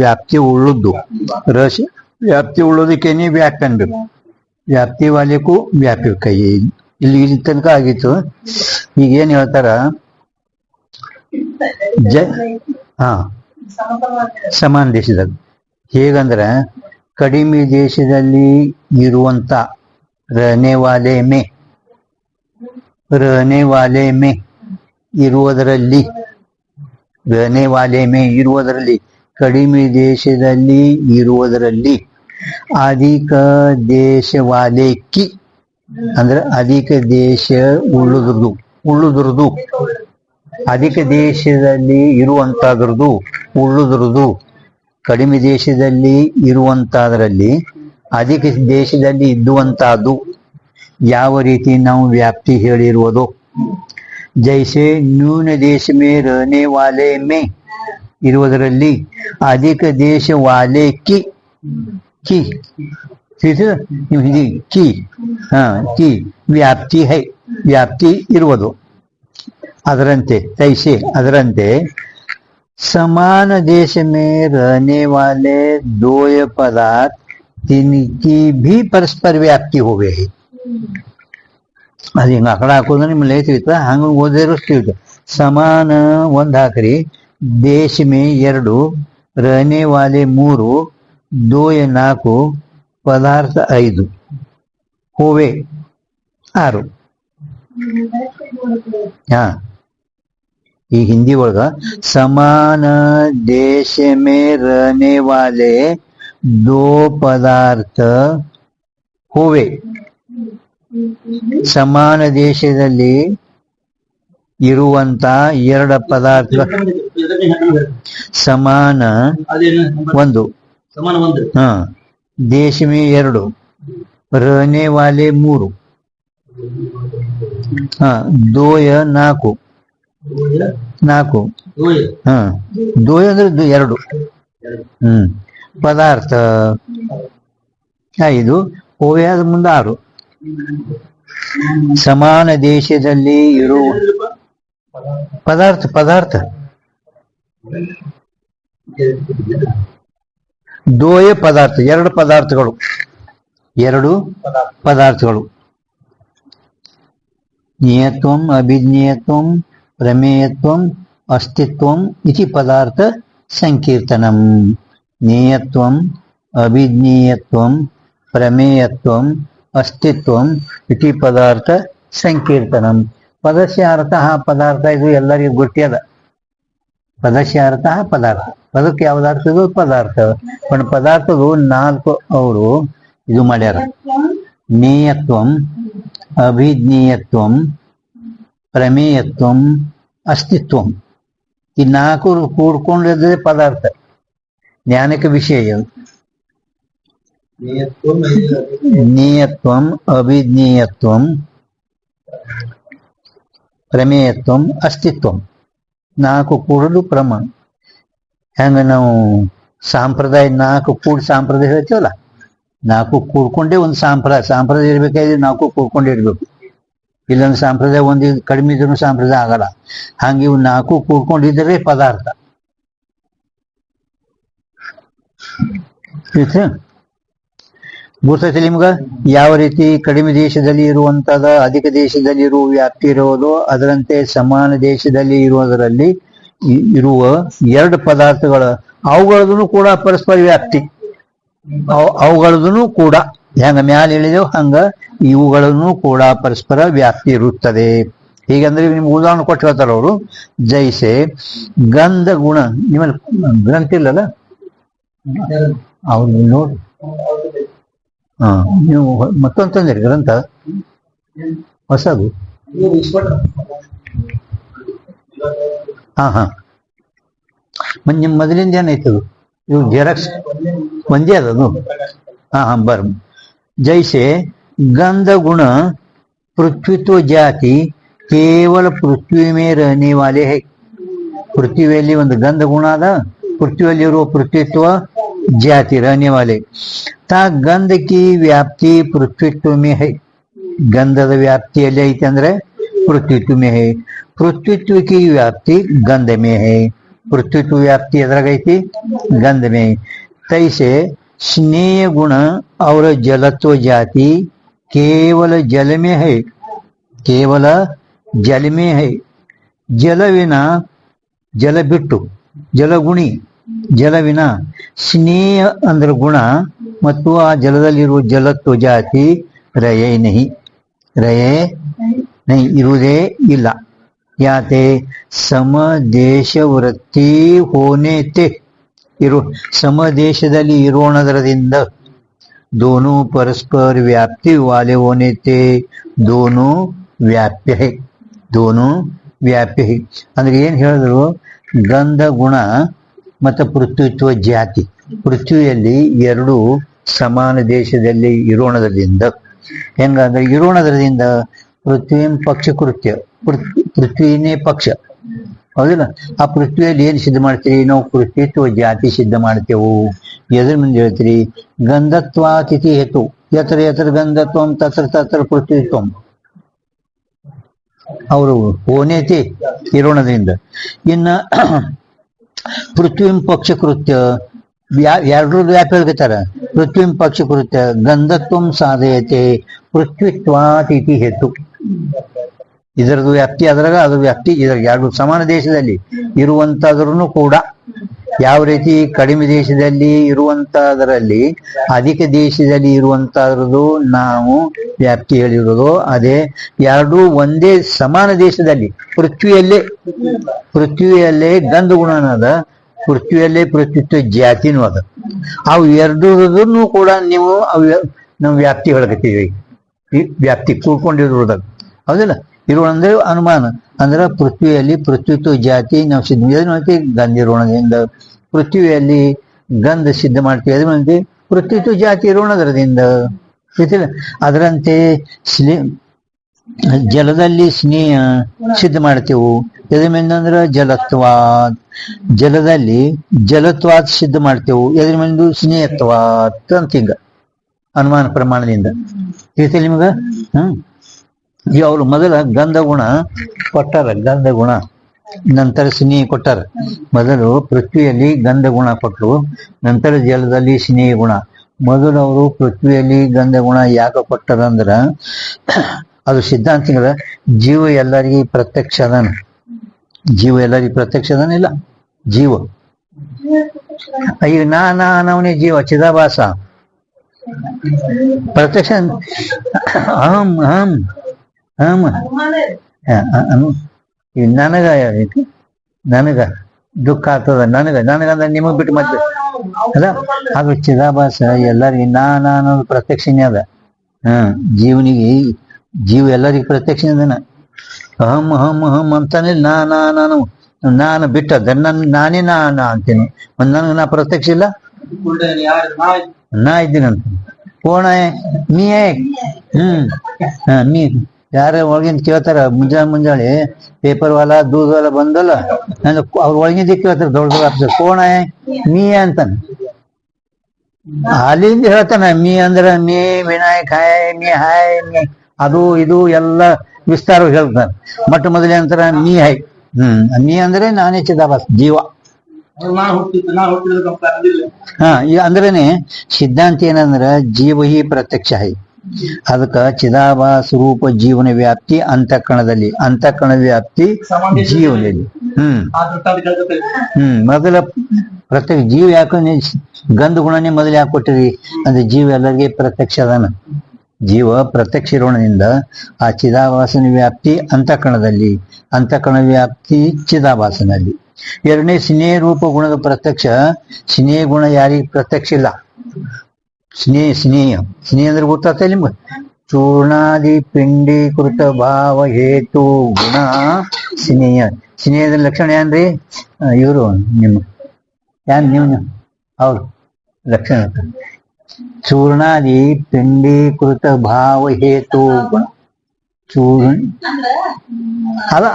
ವ್ಯಾಪ್ತಿ ಉಳ್ಳುದ್ದು ರಸ ವ್ಯಾಪ್ತಿ ಉಳ್ಳೋದಕ್ಕೇನೆ ವ್ಯಾಪ್ತಿ ಅನ್ಬೇಕು. ವ್ಯಾಪ್ತಿ ವಾಲೆಗೂ ವ್ಯಾಪಿ ಕೈ ಇಲ್ಲಿ ಇಲ್ಲಿ ತನಕ ಆಗಿತ್ತು. ಈಗ ಏನ್ ಹೇಳ್ತಾರ ಹಾ ಸಮಾನ ದೇಶದಾಗ ಹೇಗಂದ್ರೆ ಕಡಿಮೆ ದೇಶದಲ್ಲಿ ಇರುವಂತ ರಹನೆ ವಾಲೆ ಇರುವುದರಲ್ಲಿ ಇರುವುದರಲ್ಲಿ ಕಡಿಮೆ ದೇಶದಲ್ಲಿ ಇರುವುದರಲ್ಲಿ ಅಧಿಕ ದೇಶ ವಾಲೆಕ್ಕಿ ಅಂದ್ರೆ ಅಧಿಕ ದೇಶ ಉಳ್ಳುದ್ರದು ಅಧಿಕ ದೇಶದಲ್ಲಿ ಉಳ್ಳುದ್ರದು ಕಡಿಮೆ ದೇಶದಲ್ಲಿ ಇರುವಂತದ್ರಲ್ಲಿ ಅಧಿಕ ದೇಶದಲ್ಲಿ ಇದ್ದುವಂತಹದ್ದು ಯಾವ ರೀತಿ ನಾವು ವ್ಯಾಪ್ತಿ ಹೇಳಿರುವುದು. ಜೈಸೆ ನ್ಯೂನ ದೇಶ ಮೇ ರಹನೆ ವಾಲೆ ಮೇ ಇರುವುದರಲ್ಲಿ ಅಧಿಕ ದೇಶ ವಾಲೆ ಕಿ ವ್ಯಾಪ್ತಿ ಹೈ ವ್ಯಾಪ್ತಿ ಇರುವುದು. ಅದರಂತೆ ತೈಸೆ ಅದರಂತೆ समान देश में रहने वाले दो पदार्थ तिनकी भी परस्पर व्याप्ति हो गए है. ಅದು ಹಿಂಗೆ ಆಕಡೆ ಹಾಕೋದ್ರೆ ನಿಮ್ಮಲ್ಲಿ ಐತಿರ್ತ ಹಂಗ ಓದಿರೋ ತಿಳಿತು. ಸಮಾನ ಒಂದ್ ಹಾಕ್ರಿ, ದೇಶ ಮೇ 2, ರಹನೆ ವಾಲೆ 3, 2 4, ಪದಾರ್ಥ 5, ಹೋವೆ 6. ಹಾ ಈ ಹಿಂದಿ ಒಳಗ ಸಮಾನ ದೇಶ ಮೇ ರಹನೆ ವಾಲೆ 2 ಪದಾರ್ಥ ಹೋವೆ. ಸಮಾನ ದೇಶದಲ್ಲಿ ಇರುವಂತ 2 ಪದಾರ್ಥ ಸಮಾನ 1 ಹಾ ದೇಶ ಮೇ 2, ರಹನೆ ವಾಲೆ 3, ಹಾ 2 4 ಹಾ 2 ಅಂದ್ರೆ 2 ಪದಾರ್ಥ 5, ಹೋವೆ ಆದ ಮುಂದೆ 6. ಸಮಾನ ದೇಶದಲ್ಲಿ ಇರುವ ಪದಾರ್ಥ 2 ಪದಾರ್ಥ 2 ಪದಾರ್ಥಗಳು ನಿಯತ್ವಂ ಅಭಿಜ್ಞೇಯತ್ವಂ ಪ್ರಮೇಯತ್ವಂ ಅಸ್ತಿತ್ವಂ ಇತಿ ಪದಾರ್ಥ ಸಂಕೀರ್ತನಂ. ನೇಯತ್ವಂ ಅಭಿಜ್ಞೇಯತ್ವಂ ಪ್ರಮೇಯತ್ವಂ ಅಸ್ತಿತ್ವಂ ಇತಿ ಪದಾರ್ಥ ಸಂಕೀರ್ತನಂ. ಪದಸ್ಯ ಅರ್ಥ ಪದಾರ್ಥ ಇದು ಎಲ್ಲರಿಗೂ ಗೊತ್ತಿದೆ. ಪದಸ್ಯ ಅರ್ಥ ಪದಾರ್ಥ, ಪದಕ್ಕೆ ಯಾವ್ದು ಅರ್ಥ ಇದು ಪದಾರ್ಥ. पण ಪದಾರ್ಥಗಳು 4 ಅವರು ಇದು ಮಾಡ್ಯಾರ. ನೇಯತ್ವಂ ಅಭಿಜ್ಞೇಯತ್ವಂ ಪ್ರಮೇಯತ್ವಂ ಅಸ್ತಿತ್ವಂ. ಈ 4 ಕೂಡ್ಕೊಂಡಿದ್ದರೆ ಪದಾರ್ಥ, ಜ್ಞಾನಕ್ಕೆ ವಿಷಯ. ನೇಯತ್ವಂ ಅಭಿಜ್ಞೇಯತ್ವಂ ಪ್ರಮೇಯತ್ವಂ ಅಸ್ತಿತ್ವಂ 4 ಕೂಡಲು ಪ್ರಮಾಣ. ಹೆಂಗ ನಾವು ಸಾಂಪ್ರದಾಯ 4 ಕೂಡಿ ಸಾಂಪ್ರದಾಯ ಹೇಳ್ತೀವಲ್ಲ, 4 ಕೂಡ್ಕೊಂಡೇ ಒಂದು ಸಾಂಪ್ರದಾಯ ಇರ್ಬೇಕಾದ್ರೆ 4 ಕೂಡ್ಕೊಂಡೇ ಇರ್ಬೇಕು. ಇಲ್ಲೊಂದು ಸಂಪ್ರದಾಯ ಒಂದು ಕಡಿಮೆ ಇದ್ರೂ ಸಂಪ್ರದಾಯ ಆಗಲ್ಲ. ಹಂಗೆ ಇವು 4 ಕೂಡ್ಕೊಂಡಿದ್ರೆ ಪದಾರ್ಥ. ಗೊತ್ತೈತಿ ನಿಮ್ಗ ಯಾವ ರೀತಿ ಕಡಿಮೆ ದೇಶದಲ್ಲಿ ಇರುವಂತದ ಅಧಿಕ ದೇಶದಲ್ಲಿ ಇರುವ ವ್ಯಾಪ್ತಿ ಇರುವುದು. ಅದರಂತೆ ಸಮಾನ ದೇಶದಲ್ಲಿ ಇರುವುದರಲ್ಲಿ ಇರುವ 2 ಪದಾರ್ಥಗಳು ಅವುಗಳದೂ ಕೂಡ ಪರಸ್ಪರ ವ್ಯಾಪ್ತಿ. ಅವುಗಳದೂ ಕೂಡ ಹೆಂಗ ಮ್ಯಾಲ ಹೇಳಿದೆವು ಹಂಗ ಇವುಗಳನ್ನು ಕೂಡ ಪರಸ್ಪರ ವ್ಯಾಪ್ತಿ ಇರುತ್ತದೆ. ಹೀಗಂದ್ರೆ ನಿಮ್ಗೆ ಉದಾಹರಣೆ ಕೊಟ್ಟು ಹೇಳ್ತಾರ ಅವರು. ಜೈಸೆ ಗಂಧ ಗುಣ, ನಿಮ್ಮಲ್ಲಿ ಗ್ರಂಥ ಇಲ್ಲಲ್ಲ ಅವ್ರು ನೋಡಿ. ಹಾ ನೀವು ಮತ್ತೊಂದು ತಂದಿರಿ ಗ್ರಂಥ ಹೊಸದು. ಹಾ ನಿಮ್ಮ ಮೊದಲಿಂದ ಏನೈತದು? ಇವು ಜೆರಾಕ್ಸ್ ಒಂದೇ ಅದದು. ಹಾ ಬರ್. जैसे गंध गुण पृथ्वीत्व जाति केवल पृथ्वी में रहने वाले है. पृथ्वी ಒಂದು ಗಂಧ ಗುಣ ಅದ, ಪೃಥ್ವಿಯಲ್ಲಿರುವ ಪೃಥ್ವಿತ್ವ ಜಾತಿ रहने वाले. ता गंध की व्याप्ति पृथ्वीत्व में है. गंधದ ವ್ಯಾಪ್ತಿಯಲ್ಲಿ ಐತೆ ಅಂದ್ರೆ पृथ्वीत्व में है. पृथ्वीत्व की व्याप्ति गंध में है. ಪೃಥ್ವಿತ್ವ ವ್ಯಾಪ್ತಿ ಎದ್ರಾಗೈತಿ ಗಂಧ ಮೇ तैसे स्नेह गुण और जलत्व जाति केवल जल में है, केवल जल में है. जल विना जल बिट्टु जलಗುಣಿ ಜಲ ವಿನ ಸ್ನೇಹ ಅಂದ್ರೆ ಗುಣ ಮತ್ತು ಆ ಜಲದಲ್ಲಿರುವ ಜಲತ್ವ ಜಾತಿ ರಯೇ ನಹಿ, ರಯೇ ನಹಿ ಇರುವುದೇ ಇಲ್ಲ. ಯಾತೆ ಸಮದೇಶ ವೃತ್ತಿ ಹೋನೇತೆ ಇರು ಸಮದೇಶದಲ್ಲಿ ಇರೋಣದರದಿಂದ दोनों परस्पर व्याप्ति वाले होने थे, दोनों व्याप्य है, दोनों व्याप्य है. ಅಂದ್ರೆ ಏನ್ ಹೇಳಿದ್ರು, ಗಂಧ ಗುಣ ಮತ್ತು ಪೃಥ್ವಿತ್ವ ಜಾತಿ ಪೃಥ್ವಿಯಲ್ಲಿ ಎರಡು ಸಮಾನ ದೇಶದಲ್ಲಿ ಇರೋಣದ್ರಿಂದ ಹೆಂಗಂದ್ರೆ ಇರೋಣದ್ರಿಂದ ಪೃಥ್ವಿ ಪಕ್ಷ ಕೃತ್ಯ ಪೃಥ್ವಿನೇ ಪಕ್ಷ ಹೌದಿಲ್ಲ. ಆ ಪೃಥ್ವಿಯಲ್ಲಿ ಏನ್ ಸಿದ್ಧ ಮಾಡ್ತೀರಿ ನಾವು ಪೃಥ್ವಿತ್ವ ಜಾತಿ ಸಿದ್ಧ ಮಾಡ್ತೇವು. ಎದ್ರ ಮುಂದೆ ಹೇಳ್ತೀರಿ ಗಂಧತ್ವಾತಿಥಿ ಹೇತು ಯತ್ರ ಯತ್ರ ಗಂಧತ್ವಂ ತತ್ರ ತತ್ರ ಪೃಥ್ವಿತ್ವಂ ಅವರು ಓನೇತಿ ಇರೋಣದಿಂದ. ಇನ್ನ ಪೃಥ್ವಿಂ ಪಕ್ಷ ಕೃತ್ಯ ಎರಡರ ವ್ಯಾಪ್ಯ ಹೇಳ್ತಾರ. ಪೃಥ್ವಿಂ ಪಕ್ಷ ಕೃತ್ಯ ಗಂಧತ್ವಂ ಸಾಧಯತೆ ಪೃಥ್ವಿತ್ವಾತಿಥಿ ಹೇತು. ಇದರದು ವ್ಯಾಪ್ತಿ ಅದ್ರಾಗ ಅದು ವ್ಯಾಪ್ತಿ ಇದ್ರಾಗ ಎರಡು ಸಮಾನ ದೇಶದಲ್ಲಿ ಇರುವಂತದ್ರೂ ಕೂಡ ಯಾವ ರೀತಿ ಕಡಿಮೆ ದೇಶದಲ್ಲಿ ಇರುವಂತದ್ರಲ್ಲಿ ಅಧಿಕ ದೇಶದಲ್ಲಿ ಇರುವಂತದ್ರದ್ದು ನಾವು ವ್ಯಾಪ್ತಿ ಹೇಳಿರೋದು ಅದೇ. ಎರಡು ಒಂದೇ ಸಮಾನ ದೇಶದಲ್ಲಿ ಪೃಥ್ವಿಯಲ್ಲೇ ಗಂಧ ಗುಣನದ, ಪೃಥ್ವಿಯಲ್ಲೇ ಪೃಥ್ವಿತ್ವ ಜಾತಿನೂ ಅದ. ಅವು ಎರಡೂ ಕೂಡ ನೀವು ನಾವು ವ್ಯಾಪ್ತಿ ಹೇಳಕತ್ತೀವಿ, ವ್ಯಾಪ್ತಿ ಕೂಡ್ಕೊಂಡಿರೋದಾಗ ಹೌದಿಲ್ಲ. ಇರೋಣಂದ್ರೆ ಅನುಮಾನ ಅಂದ್ರೆ ಪೃಥ್ವಿಯಲ್ಲಿ ಪೃಥ್ವಿತ್ವ ಜಾತಿ ನಾವು ಸಿದ್ಧ ಮಾಡ್ತೀವಿ ಗಂಧ ಇರೋಣದಿಂದ, ಪೃಥ್ವಿಯಲ್ಲಿ ಗಂಧ ಸಿದ್ಧ ಮಾಡ್ತೀವಿ ಅದ್ರ ಪೃಥ್ವಿತ್ವ ಜಾತಿ ಇರೋಣದ್ರದಿಂದ. ಅದರಂತೆ ಜಲದಲ್ಲಿ ಸ್ನೇಹ ಸಿದ್ಧ ಮಾಡ್ತೇವು ಎದ್ರ ಮೇಲೆ ಜಲತ್ವಾತ್, ಜಲದಲ್ಲಿ ಜಲತ್ವಾತ್ ಸಿದ್ಧ ಮಾಡ್ತೇವು ಎದ್ರ ಮೇಲೆ ಸ್ನೇಹತ್ವಾತ್ ಅಂತ ಹಿಂಗ ಅನುಮಾನ ಪ್ರಮಾಣದಿಂದ ತಿಳಿತಲ್ಲ ನಿಮಗ. ಅವರು ಮೊದಲ ಗಂಧ ಗುಣ ಕೊಟ್ಟಾರ, ಗಂಧ ಗುಣ ನಂತರ ಸ್ನೇಹ ಕೊಟ್ಟಾರ. ಮೊದಲು ಪೃಥ್ವಿಯಲ್ಲಿ ಗಂಧ ಗುಣ ಕೊಟ್ಟರು, ನಂತರ ಜಲದಲ್ಲಿ ಸ್ನೇಹ ಗುಣ. ಮೊದಲು ಅವರು ಪೃಥ್ವಿಯಲ್ಲಿ ಗಂಧ ಗುಣ ಯಾಕೆ ಕೊಟ್ಟಾರ ಅಂದ್ರ ಅದು ಸಿದ್ಧಾಂತಗಳ ಜೀವ ಎಲ್ಲರಿಗೂ ಪ್ರತ್ಯಕ್ಷ ಅದಾನ, ಜೀವ ಎಲ್ಲರಿಗೂ ಪ್ರತ್ಯಕ್ಷ ಅದಾನಿಲ್ಲ ಜೀವ. ಈಗ ನಾವನೇ ಜೀವ ಚಿದಾಭಾಸ ಪ್ರತ್ಯಕ್ಷ. ಅಹಂ ಅಹಂ ನನಗ ದುಃಖ ಆಗ್ತದ, ನನಗಂದ್ರೆ ನಿಮಗ್ ಬಿಟ್ಟು ಮತ್ತೆ ಅದ. ಅದು ಚಿದಾಭಾಸ ಎಲ್ಲರಿಗೂ ಅನ್ನೋದು ಪ್ರತ್ಯಕ್ಷನೇ ಅದ. ಜೀವನಿಗೆ ಜೀವ ಎಲ್ಲರಿಗೂ ಪ್ರತ್ಯಕ್ಷ ಅದಾನ. ಅಹಂ ಅಹಂ ಅಹಂ ಅಂತಾನೆ ನಾನು ಬಿಟ್ಟದ ನಾನೇ ಅಂತೀನಿ. ನನಗೆ ನಾ ಪ್ರತ್ಯಕ್ಷ ಇಲ್ಲ, ನಾ ಇದ್ದೀನಂತ. ಕೋಣ ನೀ ನೀ ಯಾರ ಒಳಗಿಂದ ಕೇಳ್ತಾರ, ಮುಂಜಾನೆ ಪೇಪರ್ ವಾಲ ದೂಧ ವಾಲ ಬಂದಲ್ಲ ಅವ್ರ ಒಳಗಿಂದ ಕೇಳ್ತಾರ ದೊಡ್ಡ ಆಫೀಸರ್, ಕೋಣ ನೀ ಅಂತಾನ. ಅಲ್ಲಿಂದ ಹೇಳ್ತಾನ ಮೀ ಅಂದ್ರ me Vinayak hi me hi me ಅದು ಇದು ಎಲ್ಲ ವಿಸ್ತಾರ ಹೇಳ್ತಾನ. ಮೊಟ್ಟ ಮೊದಲೇ ಅಂತಾರ ಮೀ ಹಾಯ್. ಮೀ ಅಂದ್ರೆ ನಾನೇ ಚಿದಾಭಾಸ ಜೀವ. ಅಂದ್ರೇನೆ ಸಿದ್ಧಾಂತ ಏನಂದ್ರ ಜೀವ ಹಿ ಪ್ರತ್ಯಕ್ಷ ಹೈ. ಅದಕ್ಕ ಚಿದಾಭಾಸ ರೂಪ ಜೀವನ ವ್ಯಾಪ್ತಿ ಅಂತಃಕರಣದಲ್ಲಿ, ಅಂತಃಕರಣ ವ್ಯಾಪ್ತಿ ಜೀವನಲ್ಲಿ. ಮೊದಲ ಪ್ರತ್ಯಕ್ಷ ಜೀವ ಯಾಕೆ ಗಂಧ ಗುಣನೇ ಮೊದಲು ಯಾಕೆ ಕೊಟ್ಟಿರಿ ಅಂದ್ರೆ ಜೀವ ಎಲ್ಲರಿಗೆ ಪ್ರತ್ಯಕ್ಷ ಅದಾನ. ಜೀವ ಪ್ರತ್ಯಕ್ಷ ಇರೋಣದಿಂದ ಆ ಚಿದಾಭಾಸನ ವ್ಯಾಪ್ತಿ ಅಂತಃಕರಣದಲ್ಲಿ, ಅಂತಃಕರಣ ವ್ಯಾಪ್ತಿ ಚಿದಾಭಾಸನಲ್ಲಿ. ಎರಡನೇ ಸ್ನೇಹ ರೂಪ ಗುಣದ ಪ್ರತ್ಯಕ್ಷ. ಸ್ನೇಹ ಗುಣ ಯಾರಿಗೆ ಪ್ರತ್ಯಕ್ಷ ಇಲ್ಲ. ಸ್ನೇಹ ಅಂದ್ರೆ ಗೊತ್ತಾಗ್ತ ನಿಮ್ಗೆ. ಚೂರ್ಣಾದಿ ಪಿಂಡೀಕೃತ ಭಾವ ಹೇತು ಗುಣ ಸ್ನೇಹ. ಸ್ನೇಹದ ಲಕ್ಷಣ ಏನ್ರಿ? ಇವರು ನಿಮ್ಮ ನೀವು ಅವ್ರು ಲಕ್ಷಣ ಚೂರ್ಣಾದಿ ಪಿಂಡೀಕೃತ ಭಾವ ಹೇತು ಗುಣ.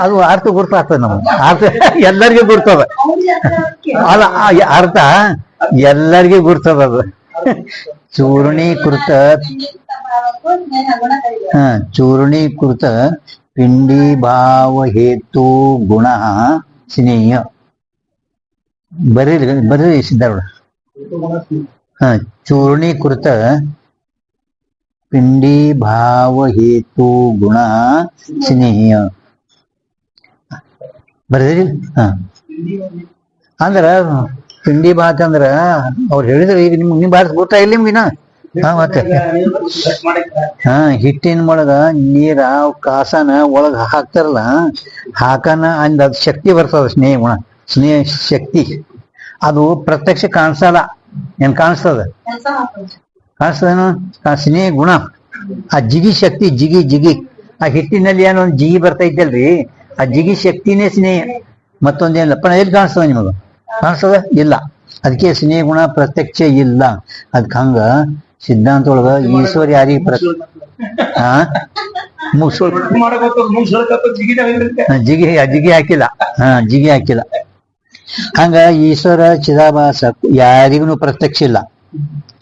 ಅದು ಅರ್ಥ ಗುರ್ತಾಗ್ತದೆ ನಮ್ಗೆ. ಅರ್ಥ ಎಲ್ಲರಿಗೂ ಗುರ್ತದ. ಅಲ್ಲ ಅರ್ಥ ಎಲ್ಲರಿಗೂ ಗುರ್ತದ. ಅದು ಚೂರ್ಣೀಕೃತ ಚೂರ್ಣೀಕೃತ ಪಿಂಡಿ ಭಾವ ಹೇತು ಗುಣ ಸ್ನೇಹ. बरे सिद्धारूಢ हा चूर्णीकृत पिंडी भाव हेतु गुण स्नेह ಬರ್ದಿರಿ ಹಾ ಅಂದ್ರ ಪಿಂಡಿ ಭಾತ್ ಅಂದ್ರ ಅವ್ರು ಹೇಳಿದ್ರು ಈಗ ನಿಮ್ ಭಾರತ ಗೊತ್ತಾಗಿಲ್ಲ ನಿಮ್ಗಿನ ಹಾ ಮತ್ತೆ ಹಾ ಹಿಟ್ಟಿನ ಒಳಗ ನೀರ ಕಾಸನ ಒಳಗ ಹಾಕ್ತಾರಲ್ಲ ಹಾಕನ ಅಂದ ಅದ್ ಶಕ್ತಿ ಬರ್ತದ ಸ್ನೇಹ ಗುಣ ಸ್ನೇಹ ಶಕ್ತಿ ಅದು ಪ್ರತ್ಯಕ್ಷ ಕಾಣಿಸಲ್ಲ ಏನ್ ಕಾಣಿಸ್ತದ ಕಾಣಿಸ್ತದೇನು ಸ್ನೇಹ ಗುಣ ಆ ಜಿಗಿ ಶಕ್ತಿ ಜಿಗಿ ಜಿಗಿ ಆ ಹಿಟ್ಟಿನಲ್ಲಿ ಏನೋ ಒಂದು ಜಿಗಿ ಬರ್ತೈತಲ್ರಿ ಆ ಜಿಗಿ ಶಕ್ತಿನೇ ಸ್ನೇಹ ಮತ್ತೊಂದೇನಿಲ್ಲ ಪಣ ಎಲ್ಲಿ ಕಾಣಿಸ್ತದ ನಿಮಗ ಕಾಣಿಸ್ತದ ಇಲ್ಲ ಅದಕ್ಕೆ ಸ್ನೇಹ ಗುಣ ಪ್ರತ್ಯಕ್ಷ ಇಲ್ಲ ಅದಕ್ಕೆ ಹಂಗ ಸಿದ್ಧಾಂತ ಒಳಗ ಈಶ್ವರ ಯಾರಿಗೆ ಹಾ ಜಿಗಿ ಜಿಗಿ ಹಾಕಿಲ್ಲ ಹಾ ಜಿಗಿ ಹಾಕಿಲ್ಲ ಹಂಗ ಈಶ್ವರ ಚಿದಾಭಾಸ ಯಾರಿಗೂ ಪ್ರತ್ಯಕ್ಷ ಇಲ್ಲ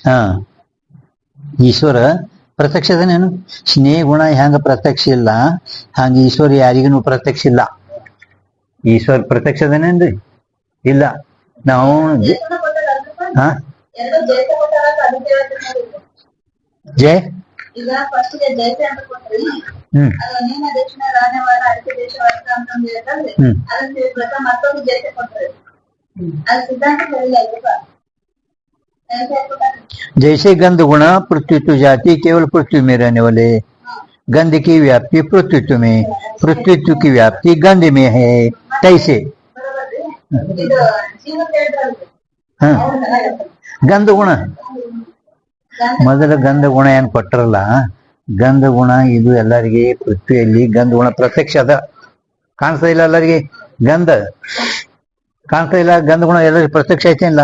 ಹಾ ಈಶ್ವರ ಪ್ರತ್ಯಕ್ಷ ಅದೇನೇನು ಸ್ನೇಹ ಗುಣ ಹೆಂಗ ಪ್ರತ್ಯಕ್ಷ ಇಲ್ಲ ಹಂಗ ಈಶ್ವರ ಯಾರಿಗೂ ಪ್ರತ್ಯಕ್ಷ ಇಲ್ಲ ಈಶ್ವರ ಪ್ರತ್ಯಕ್ಷ ಅದೇನೇನ್ರಿ ಇಲ್ಲ ನಾವು ಹಾ ಜಯ जैसे गंध गुण पृथ्वीत्व जाति केवल पृथ्वी में रहने वाले गंध की व्याप्ति पृथ्वीत्व में पृथ्वीत्व की व्याप्ति गंध में है तैसे हाँ गंध गुण ಮೊದಲ ಗಂಧ ಗುಣ ಏನ್ ಕೊಟ್ಟರಲ್ಲ ಗಂಧ ಗುಣ ಇದು ಎಲ್ಲರಿಗೆ ಪೃಥ್ವಿಯಲ್ಲಿ ಗಂಧ ಗುಣ ಪ್ರತ್ಯಕ್ಷ ಅದ ಕಾಣಿಸ್ತಾ ಇಲ್ಲ ಎಲ್ಲರಿಗೆ ಗಂಧ ಕಾಣ್ತಾ ಇಲ್ಲ ಗಂಧ ಗುಣ ಎಲ್ಲರಿಗೂ ಪ್ರತ್ಯಕ್ಷ ಐತೇನಿಲ್ಲ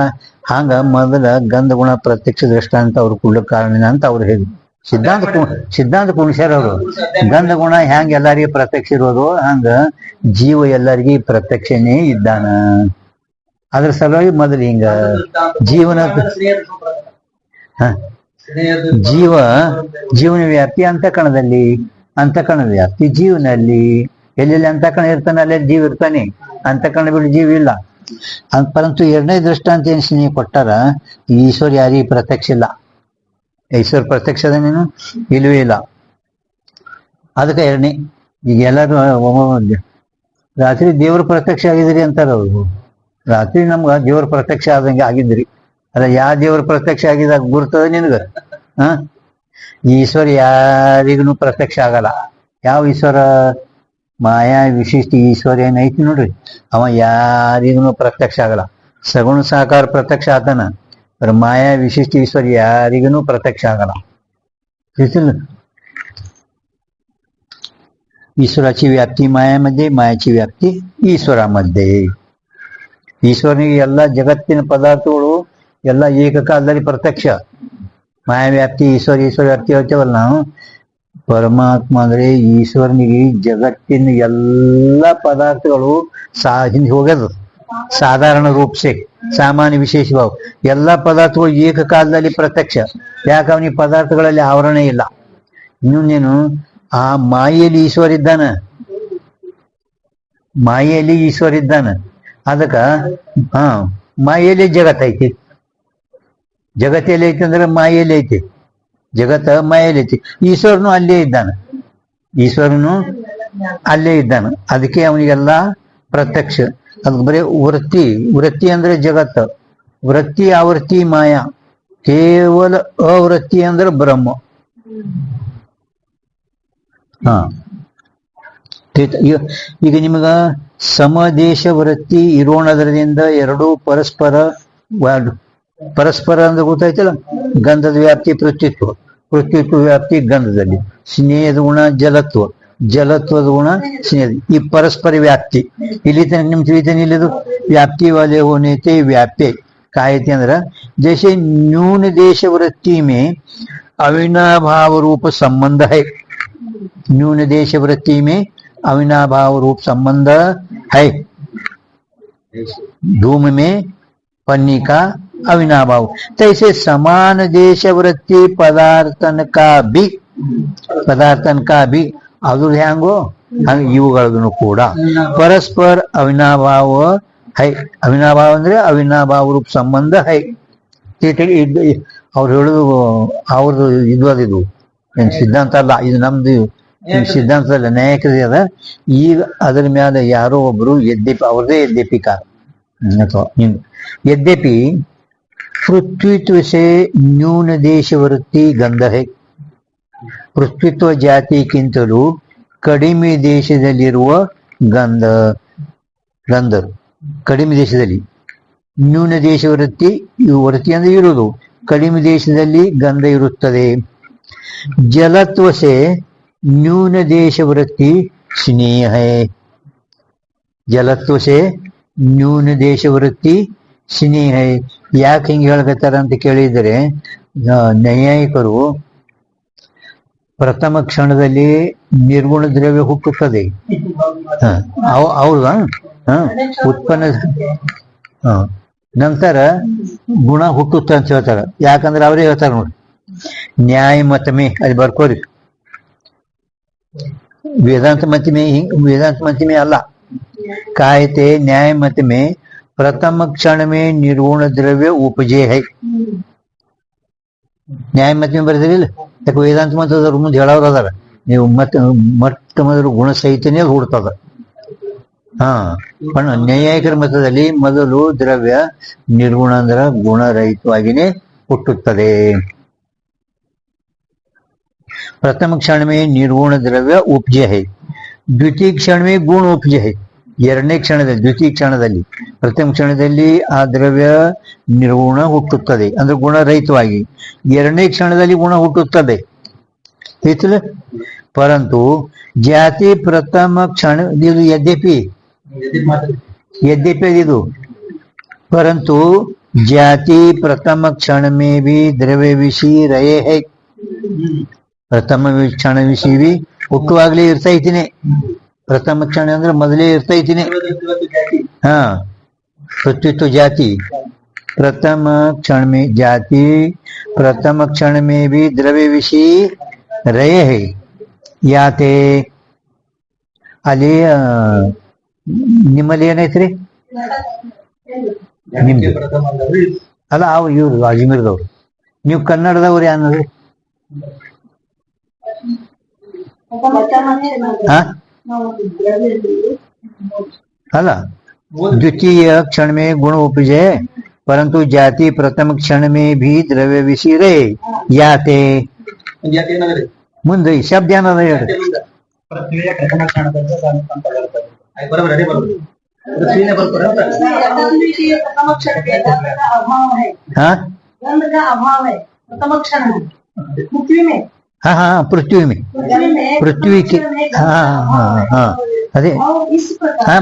ಹಂಗ ಮೊದಲ ಗಂಧ ಗುಣ ಪ್ರತ್ಯಕ್ಷ ದೃಷ್ಟಾಂತ ಅವ್ರು ಕೊಡ್ಲಿಕ್ಕೆ ಕಾರಣ ಅಂತ ಅವ್ರು ಹೇಳಿ ಸಿದ್ಧಾಂತ ಪುರುಷರ ಅವರು ಗಂಧ ಗುಣ ಹೆಂಗ ಎಲ್ಲರಿಗೂ ಪ್ರತ್ಯಕ್ಷ ಇರೋದು ಹಂಗ ಜೀವ ಎಲ್ಲರಿಗೂ ಪ್ರತ್ಯಕ್ಷನೇ ಇದ್ದಾನ ಅದ್ರ ಸಲುವಾಗಿ ಮೊದಲು ಹಿಂಗ ಜೀವನ ಜೀವನ ವ್ಯಾಪ್ತಿ ಅಂತಃಕರಣದ ವ್ಯಾಪ್ತಿ ಜೀವನಲ್ಲಿ ಎಲ್ಲೆಲ್ಲಿ ಅಂತಃಕರಣ ಇರ್ತಾನೆ ಅಲ್ಲೆಲ್ಲಿ ಜೀವ ಇರ್ತಾನೆ ಅಂತಃಕರಣ ಬಿಟ್ಟು ಜೀವ ಇಲ್ಲ ಪರಂತು ಎರಡನೇ ದೃಷ್ಟಾಂತ ಏನ್ ಸ್ನೇಹ ಕೊಟ್ಟಾರ ಈಶ್ವರ ಯಾರಿಗೆ ಪ್ರತ್ಯಕ್ಷ ಇಲ್ಲ ಈಶ್ವರ ಪ್ರತ್ಯಕ್ಷ ಅದೇನೇನು ಇಲ್ಲವೇ ಇಲ್ಲ ಅದಕ್ಕೆ ಎರಡನೇ ಈಗ ಎಲ್ಲರೂ ರಾತ್ರಿ ದೇವ್ರ ಪ್ರತ್ಯಕ್ಷ ಆಗಿದ್ರಿ ಅಂತಾರ ಅವ್ರು ರಾತ್ರಿ ನಮ್ಗ ದೇವ್ರ ಪ್ರತ್ಯಕ್ಷ ಆದಂಗೆ ಆಗಿದ್ರಿ ಅಲ್ಲ ಯಾವ ದೇವ್ರ ಪ್ರತ್ಯಕ್ಷ ಆಗಿದಾಗ ಗುರ್ತದ ನಿನ್ಗ ಹ ಈಶ್ವರ ಯಾರಿಗೂ ಪ್ರತ್ಯಕ್ಷ ಆಗಲ್ಲ ಯಾವ ಈಶ್ವರ ಮಾಯಾ ವಿಶಿಷ್ಟ ಈಶ್ವರ ಏನೈತಿ ನೋಡ್ರಿ ಅವ ಯಾರಿಗೂ ಪ್ರತ್ಯಕ್ಷ ಆಗಲ್ಲ ಸಗುಣ ಸಾಕಾರ ಪ್ರತ್ಯಕ್ಷ ಆತನ ಮಾಯಾ विशिष्ट ईश्वर ಯಾರಿಗೂ ಪ್ರತ್ಯಕ್ಷ ಆಗಲ್ಲ ईश्वराची व्याप्ती मायामध्ये मायाची व्याप्ती ईश्वरामध्ये ಈಶ್ವರನಿಗೆ ಎಲ್ಲ ಜಗತ್ತಿನ ಪದಾರ್ಥಗಳು ಎಲ್ಲ ಏಕಕಾಲದಲ್ಲಿ ಪ್ರತ್ಯಕ್ಷ ಮಾಯಾ ವ್ಯಾಪ್ತಿ ಈಶ್ವರ ವ್ಯಾಪ್ತಿ ಹೇಳ್ತೇವಲ್ಲ ನಾವು ಪರಮಾತ್ಮ ಅಂದ್ರೆ ಈಶ್ವರನಿಗೆ ಜಗತ್ತಿನ ಎಲ್ಲ ಪದಾರ್ಥಗಳು ಹಿಂದೆ ಹೋಗ್ಯದು ಸಾಧಾರಣ ರೂಪಸೆ ಸಾಮಾನ್ಯ ವಿಶೇಷ ಭಾವ ಎಲ್ಲ ಪದಾರ್ಥಗಳು ಏಕಕಾಲದಲ್ಲಿ ಪ್ರತ್ಯಕ್ಷ ಯಾಕೆ ಅವನಿಗೆ ಪದಾರ್ಥಗಳಲ್ಲಿ ಆವರಣ ಇಲ್ಲ ಇನ್ನೊಂದೇನು ಆ ಮಾಯೆಯಲ್ಲಿ ಈಶ್ವರ ಇದ್ದಾನ ಅದಕ್ಕ ಮಾಯೆಯಲ್ಲಿ ಜಗತ್ ಐತಿ ಜಗತ್ತಲ್ಲಿ ಐತಿ ಅಂದ್ರೆ ಮಾಯೆಯಲ್ಲಿ ಐತಿ ಜಗತ್ತ ಮಾಯೆಯಲ್ಲಿ ಐತಿ ಈಶ್ವರನು ಅಲ್ಲೇ ಇದ್ದಾನ ಅದಕ್ಕೆ ಅವನಿಗೆಲ್ಲ ಪ್ರತ್ಯಕ್ಷ ಅದಕ್ಕೆ ಬರೀ ವೃತ್ತಿ ಅಂದ್ರೆ ಜಗತ್ತ ವೃತ್ತಿ ಆವೃತ್ತಿ ಮಾಯಾ ಕೇವಲ ಅವೃತ್ತಿ ಅಂದ್ರೆ ಬ್ರಹ್ಮ ಹಾ ಈಗ ನಿಮಗ ಸಮದೇಶ ವೃತ್ತಿ ಇರೋಣದ್ರದಿಂದ ಎರಡೂ ಪರಸ್ಪರ ಅಂದ್ರೆ ಗೊತ್ತಾಯ್ತಲ್ಲ ಗಂಧದ ವ್ಯಾಪ್ತಿ ಪೃಥ್ವಿತ್ವ ವ್ಯಾಪ್ತಿ ಗಂಧದಲ್ಲಿ ಸ್ನೇಹದ ಗುಣ ಜಲತ್ವದ ಗುಣ ಸ್ನೇಹ ಈ ಪರಸ್ಪರ ವ್ಯಾಪ್ತಿ ಇಲ್ಲಿ ತನಕ ನಿಮ್ ತಿಳಿತಾನೆ ಇಲ್ಲದು ವ್ಯಾಪ್ತಿ वाले होने ते व्याप्य काय थे अंदर जैसे न्यून देश वृत्ति में अविनाभाव रूप संबंध है न्यून देश वृत्ति में अविनाभाव रूप संबंध है धूम में पन्नी का अविनाभाव तैसे समान देश वृत्ति पदार्थन का भी ಅದು ಹ್ಯಾಂಗೋ ಹಂಗ ಇವುಗಳೂ ಕೂಡ ಪರಸ್ಪರ ಅವಿನಾಭಾವ ಹೈ. ಅವಿನಾಭಾವ ಅಂದ್ರೆ ಅವಿನಾಭಾವ ರೂಪ ಸಂಬಂಧ ಹೈ. ಅವ್ರು ಹೇಳುದು ಅವ್ರದ್ದು ಇದು ಅದಿದು ಏನ್ ಸಿದ್ಧಾಂತ ಅಲ್ಲ, ಇದು ನಮ್ದು ಸಿದ್ಧಾಂತ ಅಲ್ಲ, ನ್ಯಾಯಿಕರಿ ಅದ. ಈಗ ಅದರ ಮ್ಯಾಲ ಯಾರೋ ಒಬ್ರು ಯದ್ಯಪಿ ಅವ್ರದೇ ಯದ್ಯಪಿಕಾರ ಅಥವಾ ಯದ್ಯಪಿ ಪೃಥ್ವಿತ್ವ ಸೇ ನ್ಯೂನ ದೇಶವೃತ್ತಿ ಗಂಧ ಹೈ. ಪೃಥ್ವಿತ್ವ ಜಾತಿಗಿಂತಲೂ ಕಡಿಮೆ ದೇಶದಲ್ಲಿರುವ ಗಂಧರು, ಕಡಿಮೆ ದೇಶದಲ್ಲಿ. ನ್ಯೂನ ದೇಶ ವೃತ್ತಿ, ವೃತ್ತಿ ಅಂದ್ರೆ ಇರುವುದು, ಕಡಿಮೆ ದೇಶದಲ್ಲಿ ಗಂಧ ಇರುತ್ತದೆ. ಜಲತ್ವಸೆ ನ್ಯೂನ ದೇಶ ವೃತ್ತಿ ಸ್ನೇಹ. ಜಲತ್ವಸೆ ನ್ಯೂನ ದೇಶ ವೃತ್ತಿ ಸ್ನೇಹ. ಯಾಕೆ ಹಿಂಗೆ ಹೇಳ್ಕತ್ತಾರ ಅಂತ ಕೇಳಿದರೆ, ನೈಯಾಯಿಕರು ಪ್ರಥಮ ಕ್ಷಣದಲ್ಲಿ ನಿರ್ಗುಣ ದ್ರವ್ಯ ಹುಟ್ಟುತ್ತದೆ. ಹೌದಾ? ಉತ್ಪನ್ನ ನಂತರ ಗುಣ ಹುಟ್ಟುತ್ತ ಅಂತ ಹೇಳ್ತಾರ. ಯಾಕಂದ್ರೆ ಅವರೇ ಹೇಳ್ತಾರ ನೋಡಿ, ನ್ಯಾಯ ಮತಮೆ ಅಲ್ಲಿ ಬರ್ಕೋರಿ. ವೇದಾಂತ ಮತಿಮೆ ಅಲ್ಲ, ಕಾಯತೆ ನ್ಯಾಯ ಮತಮೆ ಪ್ರಥಮ ಕ್ಷಣ में ನಿರ್ಗುಣ ದ್ರವ್ಯ ಉಪಜೆ ಹೈ. ನ್ಯಾಯ ಮತಮೆ ಬರ್ದಿರಿಲ್ಲ, ಯಾಕೆ ವೇದಾಂತ ಮತದವ್ರ ಮುಂದೆ ಹೇಳೋರು ಅದಾರ, ನೀವು ಮೊಟ್ಟ ಮೊದಲು ಗುಣ ಸಹಿತನೇ ಹುಡ್ತದ. ನೈಯಾಯಿಕರ ಮತದಲ್ಲಿ ಮೊದಲು ದ್ರವ್ಯ ನಿರ್ಗುಣ ಅಂದ್ರ ಗುಣರಹಿತವಾಗಿನೇ ಹುಟ್ಟುತ್ತದೆ. ಪ್ರಥಮ ಕ್ಷಣ में ನಿರ್ಗುಣ ದ್ರವ್ಯ ಉಪಜೆ ಹೈ, ದ್ವಿತೀಯ ಕ್ಷಣ में ಗುಣ ಉಪಜೆ ಹೈ. ಎರಡನೇ ಕ್ಷಣದಲ್ಲಿ, ದ್ವಿತೀಯ ಕ್ಷಣದಲ್ಲಿ, ಪ್ರಥಮ ಕ್ಷಣದಲ್ಲಿ ಆ ದ್ರವ್ಯ ನಿರ್ಗುಣ ಹುಟ್ಟುತ್ತದೆ ಅಂದ್ರೆ ಗುಣರಹಿತವಾಗಿ. ಎರಡನೇ ಕ್ಷಣದಲ್ಲಿ ಗುಣ ಹುಟ್ಟುತ್ತದೆ. ಪರಂತು ಜಾತಿ ಪ್ರಥಮ ಕ್ಷಣ ಇದು ಯದ್ಯಪಿ ಇದು परंतु जाति प्रथम क्षण में भी द्रव्य विषय रहे है. ಪ್ರಥಮ ಕ್ಷಣ ವಿಷಯ भी ಹುಟ್ಟುವಾಗಲೇ ಇರ್ತಾ ಇದ್ದೀನಿ. ಪ್ರಥಮ ಕ್ಷಣ ಅಂದ್ರೆ ಮೊದಲೇ ಇರ್ತಾ ಇದ್ದೀನಿ. पृथ्वीत्व जाति प्रथम क्षण में, जाति प्रथम क्षण में भी द्रव्य विषय रहे है. ಯಾತೆ ಅಲ್ಲಿ ನಿಮ್ಮಲ್ಲಿ ಏನೈತ್ರಿ? ನಿಮ್ದು ಅಲ್ಲ, ಇವ್ರು ಅಜ್ಮೀರ್ದವ್ರು. ನೀವು ಕನ್ನಡದವ್ರು ಯಾನದ್ರಿ? ಅಲ್ಲ, द्वितीय क्षण में गुण उपजे परंतु जाति प्रथम क्षण में भी द्रव्य विषय रहे. ಯಾತೆ ಮುಂದೆ ಶಬ್ದ ಏನದ ಹೇಳ್ರಿ? पृथ्वी में पृथ्वी के ಅದೇ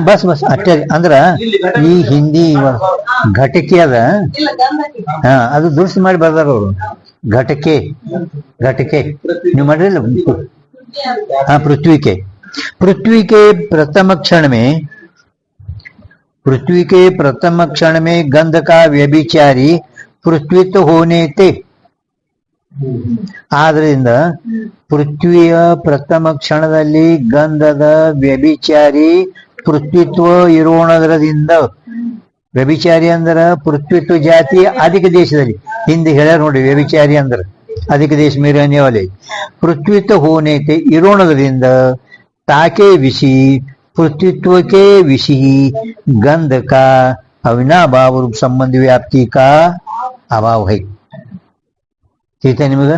ಬಸ್ ಅಷ್ಟೇ. ಅಂದ್ರ ಈ ಹಿಂದಿ ಘಟಕಿ ಅದ, ಅದು ದುರ್ಸ್ ಮಾಡಿ ಬರ್ದಾರ ಅವರು. घटके ನೀವು ಮಾಡಿರಲ್ಲ. पृथ्वी के प्रथम क्षण में गंध का व्यभिचारी पृथ्वीत्व होने थे. ಆದ್ರಿಂದ ಪೃಥ್ವಿಯ ಪ್ರಥಮ ಕ್ಷಣದಲ್ಲಿ ಗಂಧದ ವ್ಯಭಿಚಾರಿ ಪೃಥ್ವಿತ್ವ ಇರೋಣದ್ರದಿಂದ. ವ್ಯಭಿಚಾರಿ ಅಂದ್ರ ಪೃಥ್ವಿತ್ವ ಜಾತಿ ಅಧಿಕ ದೇಶದಲ್ಲಿ. ಹಿಂದೆ ಹೇಳ್ಯಾರ ನೋಡಿ, ವ್ಯಭಿಚಾರಿ ಅಂದ್ರ ಅಧಿಕ ದೇಶ ಮೇರನೇವಲೆ. ಪೃಥ್ವಿತ್ವ ಹೋನೇತೆ ಇರೋಣದ್ರಿಂದ ತಾಕೆ ವಿಷಿ पृथ्वीत्व विषय गंध का अविनाभाव रूप संबंध व्याप्ति का अभाव है. ठीक है निमग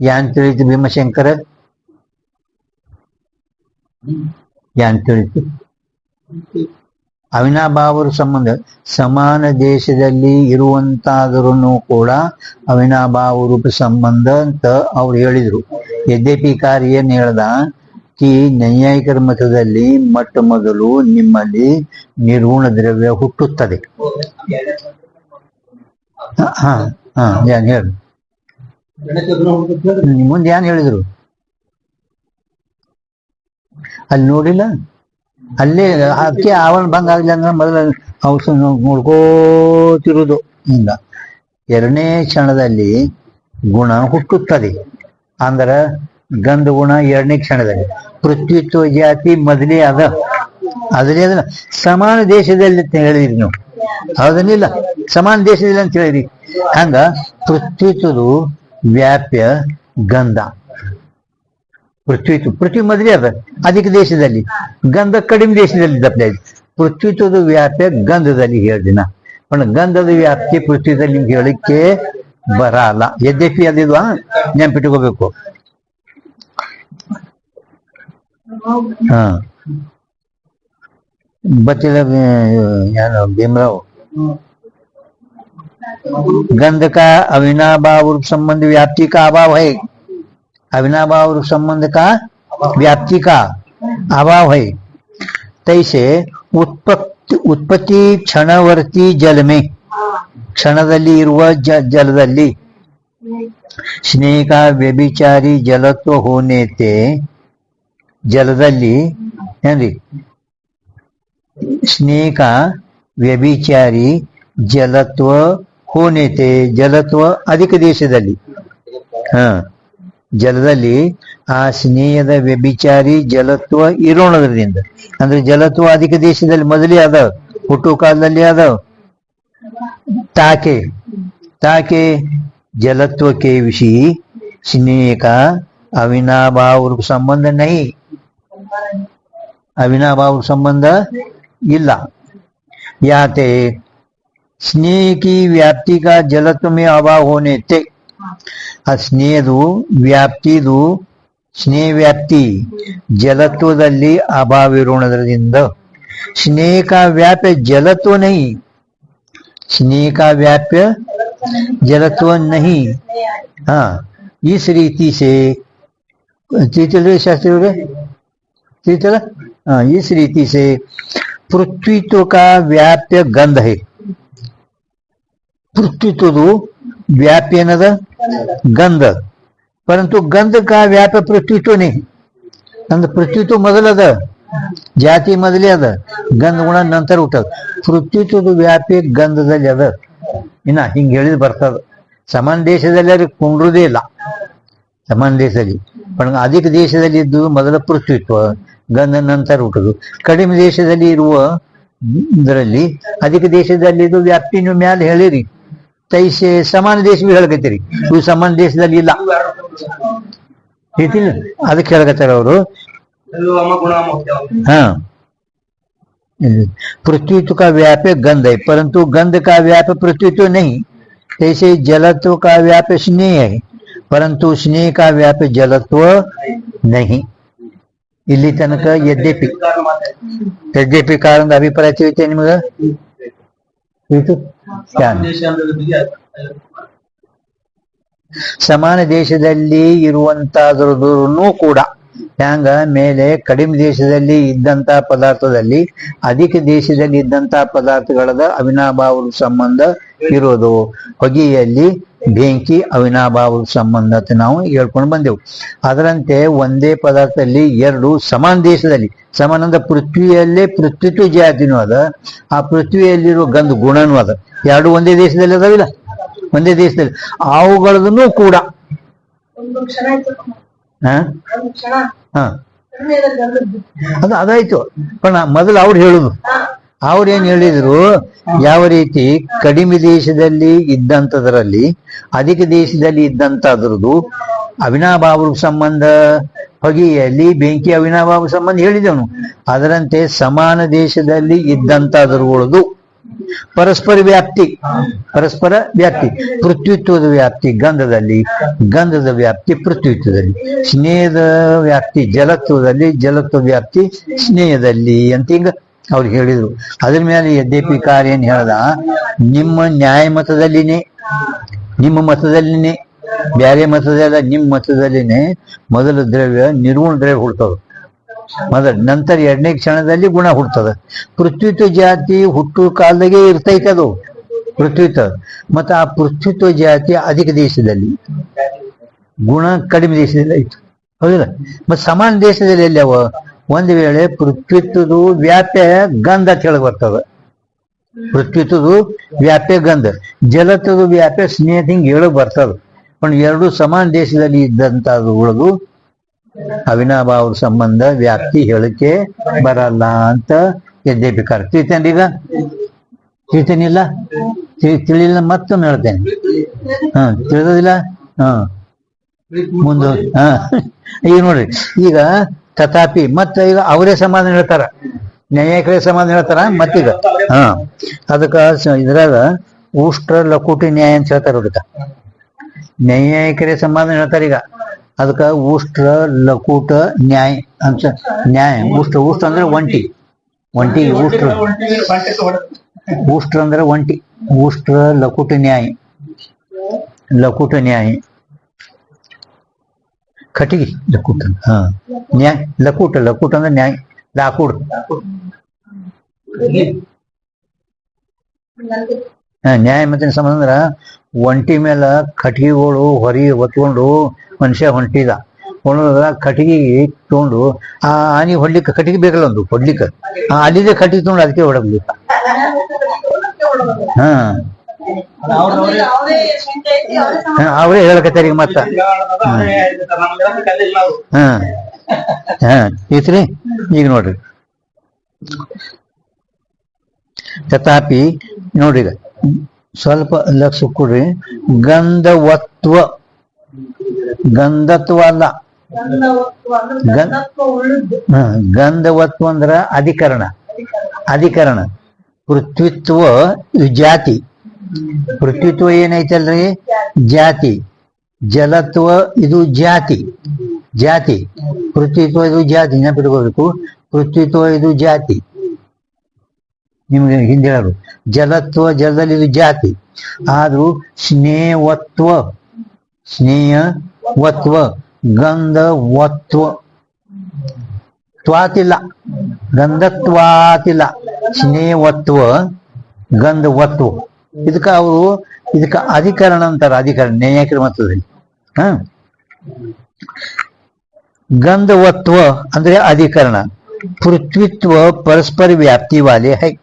यांत्रित भीमशंकर यांत्रित ಅವಿನಾಭಾವ ಸಂಬಂಧ ಸಮಾನ ದೇಶದಲ್ಲಿ ಇರುವಂತಾದರೂ ಕೂಡ ಅವಿನಾಭಾವ ರೂಪ ಸಂಬಂಧ ಅಂತ ಅವ್ರು ಹೇಳಿದ್ರು. ಯದ್ಯಪಿ ಕಾರ್ಯ ಏನ್ ಹೇಳ್ದ ಕಿ ನೈಯಾಯಿಕರ ಮತದಲ್ಲಿ ಮೊಟ್ಟ ಮೊದಲು ನಿಮ್ಮಲ್ಲಿ ನಿರ್ಗುಣ ದ್ರವ್ಯ ಹುಟ್ಟುತ್ತದೆ. ಏನ್ ಹೇಳಿ ಮುಂದೆ ಏನ್ ಹೇಳಿದ್ರು ಅಲ್ಲಿ ನೋಡಿಲ್ಲ? ಅಲ್ಲೇ ಅಕ್ಕಿ ಆವರಣ ಭಂಗ ಆಗ್ಲಿ ಅಂದ್ರೆ ಮೊದಲ ಔಷಧ ನೋಡ್ಕೋತಿರುವುದು. ಹಿಂಗ ಎರಡನೇ ಕ್ಷಣದಲ್ಲಿ ಗುಣ ಹುಟ್ಟುತ್ತದೆ ಅಂದ್ರೆ ಗಂಧ ಗುಣ ಎರಡನೇ ಕ್ಷಣದಲ್ಲಿ. ಪೃಥ್ವಿತ್ವ ಜಾತಿ ಮೊದಲೇ ಅದ, ಅದ್ರಲ್ಲಿ ಅದನ್ನ ಸಮಾನ ದೇಶದಲ್ಲಿ ಅಂತ ಹೇಳಿದ್ರಿ ನೀವು, ಹೌದನ್ನಿಲ್ಲ? ಸಮಾನ ದೇಶದಲ್ಲಿ ಅಂತ ಹೇಳಿರಿ. ಹಂಗ ಪೃಥ್ವಿತ್ವದು ವ್ಯಾಪ್ಯ ಗಂಧ. ಪೃಥ್ವಿ ಮೊದಲೇ ಅದ ಅಧಿಕ ದೇಶದಲ್ಲಿ, ಗಂಧ ಕಡಿಮೆ ದೇಶದಲ್ಲಿ ದಪ್ಪ. ಪೃಥ್ವಿತ್ವದ ವ್ಯಾಪ್ಯ ಗಂಧದಲ್ಲಿ ಹೇಳ್ದಿನ, ಗಂಧದ ವ್ಯಾಪ್ತಿ ಪೃಥ್ವಿದಲ್ಲಿ ನಿಮ್ಗೆ ಹೇಳಿಕ್ಕೆ ಬರಲ್ಲ. ಯದ್ಯಪಿ ಅದಿಲ್ವಾ, ನೆನ್ಪಿಟ್ಕೋಬೇಕು. ಹಾ, बच्चे भीमराव गंध का अविनाभाव रूप संबंध व्याप्ति का अभाव है। अविनाभाव रूप संबंध का व्याप्ति का अभाव है। तैसे उत्पत्ति क्षणवर्ती जल में क्षणदल्ली इरुव जलदल्ली स्नेह का व्यभिचारी जलत्व होने ते जलदल्ली ಏನ್ರಿ ಸ್ನೇಹ ವ್ಯಭಿಚಾರಿ ಜಲತ್ವ ಹೋನೇತೆ. ಜಲತ್ವ ಅಧಿಕ ದೇಶದಲ್ಲಿ, ಜಲದಲ್ಲಿ ಆ ಸ್ನೇಹದ ವ್ಯಭಿಚಾರಿ ಜಲತ್ವ ಇರೋಣದ್ರಿಂದ, ಅಂದ್ರೆ ಜಲತ್ವ ಅಧಿಕ ದೇಶದಲ್ಲಿ ಮೊದಲೇ ಅದ, ಹುಟ್ಟು ಕಾಲದಲ್ಲಿ ಅದ. ತಾಕೆ ताके जलत्व के विषय स्नेह का अविनाभाव रूप संबंध नहीं, अविनाभाव संबंध इल्ला। याते स्नेह की व्याप्ति का जलत्व में अभाव होने ते स्नेहदु व्याप्तिदु स्नेह व्याप्ति जलत्वदल्ली अभाविरोणद्रिंद स्नेह का व्याप्य जलत्व नहीं, स्नेह का व्याप्य जलत्व नहीं। हाँ, इस रीति से शास्त्री तीतल, हाँ, इस रीति से पृथ्वीत्व का व्याप्य गंध है। पृथ्वीत्व व्याप्य नद गंध, परंतु गंध का व्याप्य पृथ्वीत्व नहीं। ಅಂದ್ರೆ ಪೃಥ್ವಿತ್ವ ಮೊದಲದ, ಜಾತಿ ಮೊದಲೇ ಅದ, ಗಂಧ ಗುಣ ನಂತರ ಹುಟ್ಟದ. ಪೃಥ್ವಿತ್ವದ ವ್ಯಾಪ್ಯ ಗಂಧದಲ್ಲಿ ಅದ. ಇನ್ನ ಹಿಂಗೆ ಹೇಳಿದ್ ಬರ್ತದ. ಸಮಾನ ದೇಶದಲ್ಲಿ ಅವ್ರಿಗೆ ಕುಂಡ್ರುದೇ ಇಲ್ಲ. ಸಮಾನ ದೇಶದಲ್ಲಿ ಅಧಿಕ ದೇಶದಲ್ಲಿ ಇದ್ದು ಮೊದಲ ಪೃಥ್ವಿತ್ವ, ಗಂಧ ನಂತರ ಹುಟ್ಟದು. ಕಡಿಮೆ ದೇಶದಲ್ಲಿ ಇರುವ ಇದರಲ್ಲಿ ಅಧಿಕ ದೇಶದಲ್ಲಿ ಇದು ವ್ಯಾಪ್ತಿ ನೀವು ಮ್ಯಾಲೆ ಹೇಳಿರಿ. ತೈಸೆ ಸಮಾನ ದೇಶ ಹೇಳಕತ್ತೀರಿ, ಇವು ಸಮಾನ ದೇಶದಲ್ಲಿ ಇಲ್ಲ ಹೇಳ್ತಿಲ್ಲ, ಅದಕ್ಕೆ ಹೇಳಕತ್ತಾರ ಅವರು. हाँ, पृथ्वीत्व का व्याप्य गंध है, परंतु गंध का व्याप्य पृथ्वीत्व नहीं। ऐसे जलत्व का व्याप्य स्नेह है, परंतु स्नेह का व्याप्य जलत्व नहीं। ಇಲ್ಲಿ ತನಕ ಯದ್ಯಪಿ ಕಾರಣದ ಅಭಿಪ್ರಾಯ ತಿಳಿತೆ ನಿಮಗ? ಸಮಾನ ದೇಶದಲ್ಲಿ ಇರುವಂತಾದ್ರೂ ಕೂಡ ಹ್ಯಾಂಗ ಮೇಲೆ ಕಡಿಮೆ ದೇಶದಲ್ಲಿ ಇದ್ದಂತ ಪದಾರ್ಥದಲ್ಲಿ ಅಧಿಕ ದೇಶದಲ್ಲಿ ಇದ್ದಂತ ಪದಾರ್ಥಗಳದ ಅವಿನಾಭಾವ ಸಂಬಂಧ ಇರೋದು. ಹೊಗೆಯಲ್ಲಿ ಬೆಂಕಿ ಅವಿನಾಭಾವ ಸಂಬಂಧ ಅಂತ ನಾವು ಹೇಳ್ಕೊಂಡು ಬಂದೆವು. ಅದರಂತೆ ಒಂದೇ ಪದಾರ್ಥದಲ್ಲಿ ಎರಡು ಸಮಾನ ದೇಶದಲ್ಲಿ, ಸಮಾನ ಅಂದ್ರೆ ಪೃಥ್ವಿಯಲ್ಲೇ ಪೃಥ್ವಿತ್ವ ಜಾತಿನೂ ಅದ, ಆ ಪೃಥ್ವಿಯಲ್ಲಿರುವ ಗಂಧ ಗುಣನೂ ಅದ. ಎರಡು ಒಂದೇ ದೇಶದಲ್ಲಿ ಅದಾವಿಲ್ಲ, ಒಂದೇ ದೇಶದಲ್ಲಿ ಅವುಗಳದೂ ಕೂಡ ಅದು ಅದಾಯ್ತು. ಮೊದಲು ಅವ್ರು ಹೇಳುದು, ಅವ್ರೇನ್ ಹೇಳಿದ್ರು, ಯಾವ ರೀತಿ ಕಡಿಮೆ ದೇಶದಲ್ಲಿ ಇದ್ದಂಥದ್ರಲ್ಲಿ ಅಧಿಕ ದೇಶದಲ್ಲಿ ಇದ್ದಂಥದ್ರದ್ದು ಅವಿನಾಭಾವ ಸಂಬಂಧ, ಹೊಗೆಯಲ್ಲಿ ಬೆಂಕಿ ಅವಿನಾಭಾವ ಸಂಬಂಧ ಹೇಳಿದವನು. ಅದರಂತೆ ಸಮಾನ ದೇಶದಲ್ಲಿ ಇದ್ದಂಥದ್ರಗಳದು ಪರಸ್ಪರ ವ್ಯಾಪ್ತಿ, ಪರಸ್ಪರ ವ್ಯಾಪ್ತಿ. ಪೃಥ್ವಿತ್ವದ ವ್ಯಾಪ್ತಿ ಗಂಧದಲ್ಲಿ, ಗಂಧದ ವ್ಯಾಪ್ತಿ ಪೃಥ್ವಿತ್ವದಲ್ಲಿ, ಸ್ನೇಹದ ವ್ಯಾಪ್ತಿ ಜಲತ್ವದಲ್ಲಿ, ಜಲತ್ವ ವ್ಯಾಪ್ತಿ ಸ್ನೇಹದಲ್ಲಿ ಅಂತ ಹಿಂಗ ಅವ್ರು ಹೇಳಿದ್ರು. ಅದ್ರ ಮೇಲೆ ಯದ್ಯಪಿ ಕಾರ್ಯ ಏನ್ ಹೇಳ್ದ, ನಿಮ್ಮ ನ್ಯಾಯ ಮತದಲ್ಲಿನೇ, ನಿಮ್ಮ ಮತದಲ್ಲಿನೇ, ಬ್ಯಾರೆ ಮತದಲ್ಲ, ನಿಮ್ಮ ಮತದಲ್ಲಿನೇ ಮೊದಲ ದ್ರವ್ಯ ನಿರ್ಗುಣ ದ್ರವ್ಯ ಹುಡ್ತದ ಮೊದಲ, ನಂತರ ಎರಡನೇ ಕ್ಷಣದಲ್ಲಿ ಗುಣ ಹುಡ್ತದ. ಪೃಥ್ವಿತ್ವ ಜಾತಿ ಹುಟ್ಟು ಕಾಲದಾಗೆ ಇರ್ತೈತೆ ಅದು ಪೃಥ್ವಿತ್ವ. ಮತ್ತ ಆ ಪೃಥ್ವಿತ್ವ ಜಾತಿ ಅಧಿಕ ದೇಶದಲ್ಲಿ, ಗುಣ ಕಡಿಮೆ ದೇಶದಲ್ಲಿ ಆಯ್ತು, ಹೌದಿಲ್ಲ? ಮತ್ ಸಮಾನ ದೇಶದಲ್ಲಿ ಎಲ್ಲಿ ಅವ? ಒಂದು ವೇಳೆ ಪೃಥ್ವಿತ್ವದು ವ್ಯಾಪ್ಯ ಗಂಧ ಅಂತ ಹೇಳಕ್ ಬರ್ತದ, ಪೃಥ್ವಿತ್ವದು ವ್ಯಾಪ್ಯ ಗಂಧ, ಜಲತ್ವದು ವ್ಯಾಪ್ಯ ಸ್ನೇಹ ಹಿಂಗ್ ಹೇಳಕ್ ಬರ್ತದ. ಎರಡು ಸಮಾನ ದೇಶದಲ್ಲಿ ಇದ್ದಂತಹದ್ದು ಅವಿನಾಭಾವ ಸಂಬಂಧ ವ್ಯಾಪ್ತಿ ಹೇಳಿಕೆ ಬರಲ್ಲ ಅಂತ ಎದ್ದೇಬೇಕಾರೆ ತಿಳಿತೇನ್ರಿ ಈಗ ತಿಳಿತೇನಿಲ್ಲ ತಿಳಿಲ್ಲ ಮತ್ತೊಮ್ಮೆ ಹೇಳ್ತೇನೆ ತಿಳಿದಿಲ್ಲ ಮುಂದೆ ಈಗ ನೋಡ್ರಿ ಈಗ ತಥಾಪಿ ಮತ್ತೆ ಈಗ ಅವರೇ ಸಮಾಧಾನ ಹೇಳ್ತಾರ ನ್ಯಾಯಿಕರೇ ಸಮಾಧಾನ ಹೇಳ್ತಾರ ಮತ್ತೀಗ ಅದಕ್ಕ ಇದ್ರಾಗ ಉಷ್ಟ್ರ ಲಕುಟಿ ನ್ಯಾಯ ಅಂತ ಹೇಳ್ತಾರ ಅದಕ್ಕ ನ್ಯಾಯಿಕರೇ ಸಮಾಧಾನ ಹೇಳ್ತಾರ ಈಗ ಅದಕ್ಕ ಉಷ್ಟ್ರ ಲಕುಟ ನ್ಯಾಯ ಅಂತ ನ್ಯಾಯ ಉಷ್ಟ್ರ ಅಂದ್ರೆ ಒಂಟಿ ಉಷ್ಟ್ರ ಅಂದ್ರೆ ಒಂಟಿ ಉಷ್ಟ್ರ ಲಕುಟ ನ್ಯಾಯ ಖಟಿಗಿ ಲಕುಟ ನ್ಯಾಯ ಲಕುಟ ಅಂದ್ರೆ ನ್ಯಾಯ ಲಾಕೂಡ್ ನ್ಯಾಯ ಮತ್ತೆ ಸಂಬಂಧ ಅಂದ್ರ ಒಂಟಿ ಮೇಲ ಕಟ್ಟಿಗೆಗಳು ಹೊರಿ ಹೊತ್ಕೊಂಡು ಮನುಷ್ಯ ಹೊಂಟಿದ ಕಟ್ಟಿಗೆ ತಗೊಂಡು ಆ ಆನಿ ಹೊಡ್ಲಿಕ್ಕೆ ಕಟ್ಟಿಗೆ ಬೇಕಲ್ಲ ಒಂದು ಹೊಡ್ಲಿಕ್ಕೆ ಅಲ್ಲಿದೆ ಕಟ್ಟಿಗೆ ತಗೊಂಡು ಅದಕ್ಕೆ ಹೊಡಗ್ಲಿಕ್ಕ ಅವರೇ ಹೇಳಕತ್ತಾರ ಈಗ ಮತ್ತ ಐತ್ರಿ ಈಗ ನೋಡ್ರಿ ತಥಾಪಿ ನೋಡ್ರಿ ಈಗ ಸ್ವಲ್ಪ ಲಕ್ಷ ಕೊಡ್ರಿ ಗಂಧವತ್ವ ಅಲ್ಲ ಗಂಧವತ್ವ ಅಂದ್ರ ಅಧಿಕರಣ ಪೃಥ್ವಿತ್ವ ಜಾತಿ ಪೃಥ್ವಿತ್ವ ಏನೈತಲ್ರಿ ಜಾತಿ ಜಲತ್ವ ಇದು ಜಾತಿ ಪೃಥ್ವಿತ್ವ ಇದು ಜಾತಿ ನೆನಪಿಟ್ಕೋಬೇಕು ಪೃಥ್ವಿತ್ವ ಇದು ಜಾತಿ ನಿಮ್ಗೆ ಹಿಂದೆ ಹೇಳೋದು ಜಲತ್ವ ಜಲದಲ್ಲಿ ಇದು ಜಾತಿ ಆದ್ರೂ ಸ್ನೇಹವತ್ವ ಗಂಧವತ್ವ ತ್ವಾತಿಲ್ಲ ಗಂಧತ್ವಾತಿಲ್ಲ ಸ್ನೇಹವತ್ವ ಗಂಧವತ್ವ ಇದಕ್ಕ ಅಧಿಕರಣ ಅಂತಾರ ಅಧಿಕರಣ ನ್ಯಾಯಿಕರ ಮತದಲ್ಲಿ ಗಂಧವತ್ವ ಅಂದ್ರೆ ಅಧಿಕರಣ ಪೃಥ್ವಿತ್ವ ಪರಸ್ಪರ ವ್ಯಾಪ್ತಿ ವಾಲೆ ಹೈ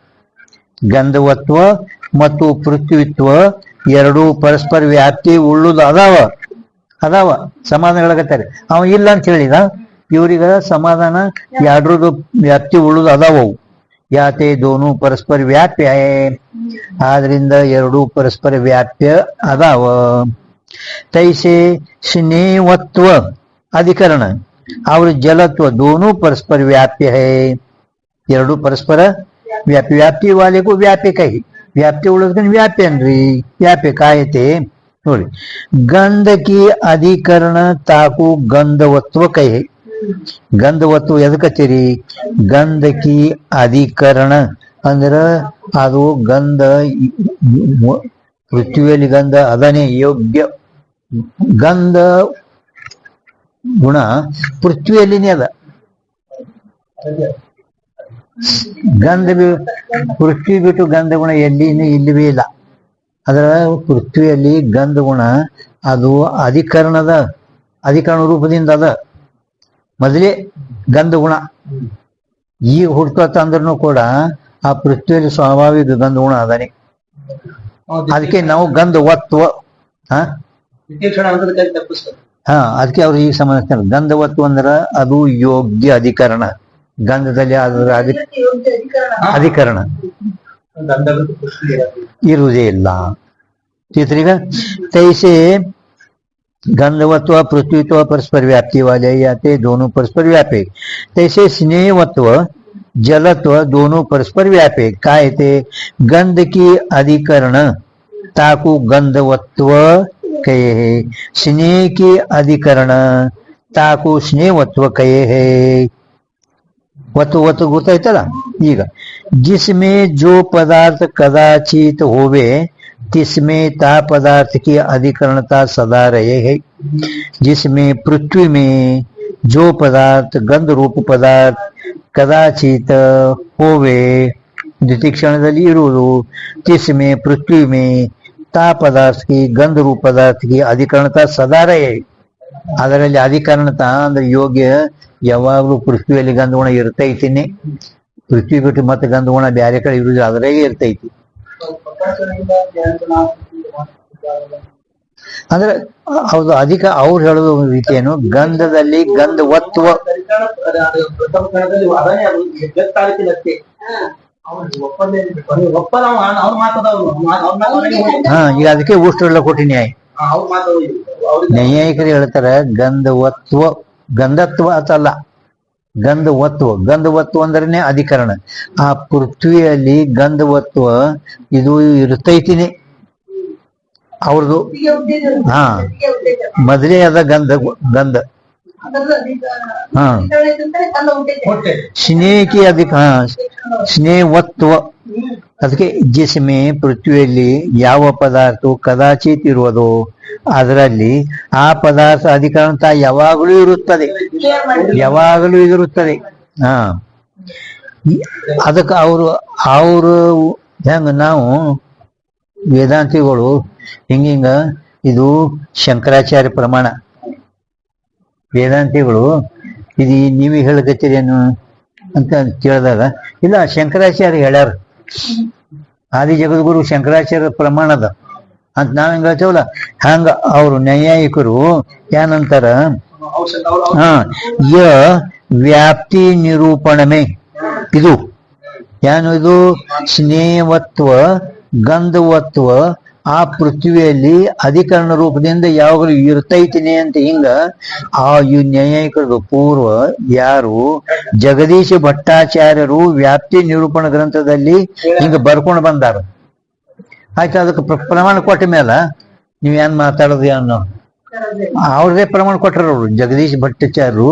ಗಂಧವತ್ವ ಮತ್ತು ಪೃಥ್ವಿತ್ವ ಎರಡು ಪರಸ್ಪರ ವ್ಯಾಪ್ತಿ ಉಳ್ಳುದು ಅದಾವ ಸಮಾಧಾನ ಹೇಳಕತ್ತಾರೆ ಅವ ಇಲ್ಲ ಅಂತ ಹೇಳಿದ ಇವ್ರಿಗ ಸಮಾಧಾನ ಎರಡ್ರದ್ದು ವ್ಯಾಪ್ತಿ ಉಳ್ಳುದು ಅದಾವವು ಯಾತೆ ದೋನು ಪರಸ್ಪರ ವ್ಯಾಪ್ಯ ಆದ್ರಿಂದ ಎರಡು ಪರಸ್ಪರ ವ್ಯಾಪ್ಯ ಅದಾವ ತೈಸೆ ಸ್ನೇಹವತ್ವ ಅಧಿಕರಣ ಅವ್ರ ಜಲತ್ವ ದೋನು ಪರಸ್ಪರ ವ್ಯಾಪ್ಯ ಹೈ ಎರಡು ಪರಸ್ಪರ ವ್ಯಾಪ್ತಿ ವಾಲೆಗೂ ವ್ಯಾಪ್ಯ ಕೈ ವ್ಯಾಪ್ತಿ ಉಳಿದ್ಕೊಂಡು ವ್ಯಾಪ್ಯ ಅನ್ರಿ ವ್ಯಾಪ್ಯ ಕಾಯತೆ ನೋಡಿ ಗಂಧಕಿ ಅಧಿಕರಣ ತಾಕು ಗಂಧವತ್ವ ಕೈ ಗಂಧವತ್ವ ಎದಕತ್ತೀರಿ ಗಂಧಕಿ ಅಧಿಕರಣ ಅಂದ್ರ ಅದು ಗಂಧ ಪೃಥ್ವಿಯಲ್ಲಿ ಗಂಧ ಅದನೇ ಯೋಗ್ಯ ಗಂಧ ಗುಣ ಪೃಥ್ವಿಯಲ್ಲಿನೇ ಅದ ಗಂಧ ಪೃಥ್ವಿ ಬಿಟ್ಟು ಗಂಧ ಗುಣ ಇಲ್ಲಿವೇ ಇಲ್ಲ ಅದರ ಪೃಥ್ವಿಯಲ್ಲಿ ಗಂಧ ಗುಣ ಅದು ಅಧಿಕರಣ ರೂಪದಿಂದ ಅದ ಮೊದಲೇ ಗಂಧ ಗುಣ ಈಗ ಹುಡ್ಕೋತ ಅಂದ್ರೂ ಕೂಡ ಆ ಪೃಥ್ವಿಯಲ್ಲಿ ಸ್ವಾಭಾವಿಕ ಗಂಧ ಗುಣ ಅದಾನೆ ಅದಕ್ಕೆ ನಾವು ಗಂಧವತ್ವ ಅದಕ್ಕೆ ಅವ್ರು ಈಗ ಸಂಬಂಧ ಗಂಧವತ್ವ ಅಂದ್ರ ಅದು ಯೋಗ್ಯ ಅಧಿಕರಣ ಗಂಧದಲ್ಲಿ ಅದರ ಅಧಿಕರಣ ಇರುವುದೇ ಇಲ್ಲ ಈಗ ತೈಸೆ गंधवत्व पृथ्वीत्व परस्पर व्याप्ति वाले याते दोनों परस्पर व्यापे तैसे स्नेहवत्व जलत्व दोनों परस्पर व्यापे काय ते गंध की अधिकरण ताकू गंधवत्व कहे है स्नेह की अधिकरण ताकू स्नेहवत्व कहे है वत्व ಗೊತ್ತಾಯ್ತಲ್ಲ ಈಗ जिसमें जो पदार्थ कदाचित होवे तिसमें ता पदार्थ की अधिकरणता सदा रहे है जिसमें पृथ्वी में जो पदार्थ गंध रूप पदार्थ कदाचित होवे द्वितीय क्षणದಲ್ಲಿ ಇರುವುದು तिसमें पृथ्वी में ता पदार्थ की गंध रूप पदार्थ की अधिकरणता सदा रहे ಅದರಲ್ಲಿ ಅಧಿಕರಣತಾ ಅಂದ್ರೆ ಯೋಗ್ಯ ಯಾವಾಗಲೂ ಪೃಥ್ವಿಯಲ್ಲಿ ಗಂಧಗುಣ ಇರ್ತೈತಿನೇ ಪೃಥ್ವಿ ಬಿಟ್ಟು ಮತ್ತೆ ಗಂಧಗುಣ ಬ್ಯಾರೆ ಕಡೆ ಇರುವುದಿಲ್ಲ ಅದರಾಗೆ ಇರ್ತೈತಿ ಅಂದ್ರೆ ಹೌದು, ಅಧಿಕ ಅವ್ರು ಹೇಳುವ ರೀತಿ ಏನು, ಗಂಧದಲ್ಲಿ ಗಂಧ ಒತ್ತುವ. ಪ್ರಥಮ ಕಣದಲ್ಲಿ ಅದನ್ನೇ ಅದು ಜಗತ್ತಾಳಿಸಿದಷ್ಟೇ. ಒಪ್ಪದ ಅವ್ರ ಮಾತದವ್ರು ಹಾ, ಈಗ ಅದಕ್ಕೆ ಉಷ್ಟೆಲ್ಲ ಕೊಟ್ಟಿ ನ್ಯಾಯ. ಅವ್ರ ಮಾತು ನ್ಯಾಯಿಕರು ಹೇಳ್ತಾರ ಗಂಧ ಒತ್ತುವ, ಗಂಧತ್ವ ಅಂತಲ್ಲ, ಗಂಧ ಒತ್ತುವ. ಗಂಧ ಒತ್ತುವ ಅಂದ್ರೇನೆ ಅಧಿಕರಣ. ಆ ಪೃಥ್ವಿಯಲ್ಲಿ ಗಂಧ ಒತ್ತುವ ಇದು ಇರ್ತೈತಿನೇ ಅವ್ರದ್ದು. ಹಾ, ಮೊದಲೇ ಅದ ಗಂಧ ಗಂಧ. ಹಾ, ಸ್ನೇಹಕ್ಕೆ ಅಧಿಕ. ಹಾ, ಸ್ನೇಹ ಒತ್ತುವ. ಅದಕ್ಕೆ ಜಿಸ್ಮೆ ಪೃಥ್ವಿಯಲ್ಲಿ ಯಾವ ಪದಾರ್ಥ ಕದಾಚಿತ್ ಇರುವುದೋ ಅದರಲ್ಲಿ ಆ ಪದಾರ್ಥ ಅಧಿಕರಣತ ಯಾವಾಗಲೂ ಇರುತ್ತದೆ, ಯಾವಾಗಲೂ ಇರುತ್ತದೆ. ಹಾ, ಅದಕ್ಕೆ ಅವರು ಹೆಂಗ ನಾವು ವೇದಾಂತಿಗಳು ಹಿಂಗಿಂಗ ಇದು ಶಂಕರಾಚಾರ್ಯ ಪ್ರಮಾಣ. ವೇದಾಂತಿಗಳು ಇದು ನೀವು ಹೇಳಕತ್ತೀರೇನು ಅಂತ ಕೇಳಿದಾಗ, ಇಲ್ಲ ಶಂಕರಾಚಾರ್ಯ ಹೇಳ್ಯಾರ, ಆದಿ ಜಗದ್ಗುರು ಶಂಕರಾಚಾರ್ಯ ಪ್ರಮಾಣದ ಅಂತ ನಾವ್ ಹೆಂಗ ಹೇಳ್ತೇವಲ್ಲ, ಹಂಗ ಅವರು ನ್ಯಾಯಿಕರು ಏನಂತಾರ, ಹಾ, ಯ ವ್ಯಾಪ್ತಿ ನಿರೂಪಣಮೆ ಇದು ಏನು, ಇದು ಸ್ನೇಹವತ್ವ ಗಂಧವತ್ವ ಆ ಪೃಥ್ವಿಯಲ್ಲಿ ಅಧಿಕರಣ ರೂಪದಿಂದ ಯಾವಾಗಲೂ ಇರ್ತೈತಿನಿ ಅಂತ ಹಿಂಗ ಆ ನ್ಯಾಯಿಕರು ಪೂರ್ವ ಯಾರು ಜಗದೀಶ ಭಟ್ಟಾಚಾರ್ಯರು ವ್ಯಾಪ್ತಿ ನಿರೂಪಣ ಗ್ರಂಥದಲ್ಲಿ ಹಿಂಗ ಬರ್ಕೊಂಡು ಬಂದಾರ. ಆಯ್ತು, ಅದಕ್ಕೆ ಪ್ರಮಾಣ ಕೊಟ್ಟ ಮೇಲೆ ನೀವ್ ಏನ್ ಮಾತಾಡೋದು ಅನ್ನೋ, ಅವ್ರದೇ ಪ್ರಮಾಣ ಕೊಟ್ಟರು. ಅವರು ಜಗದೀಶ್ ಭಟ್ಟಾಚಾರ್ಯರು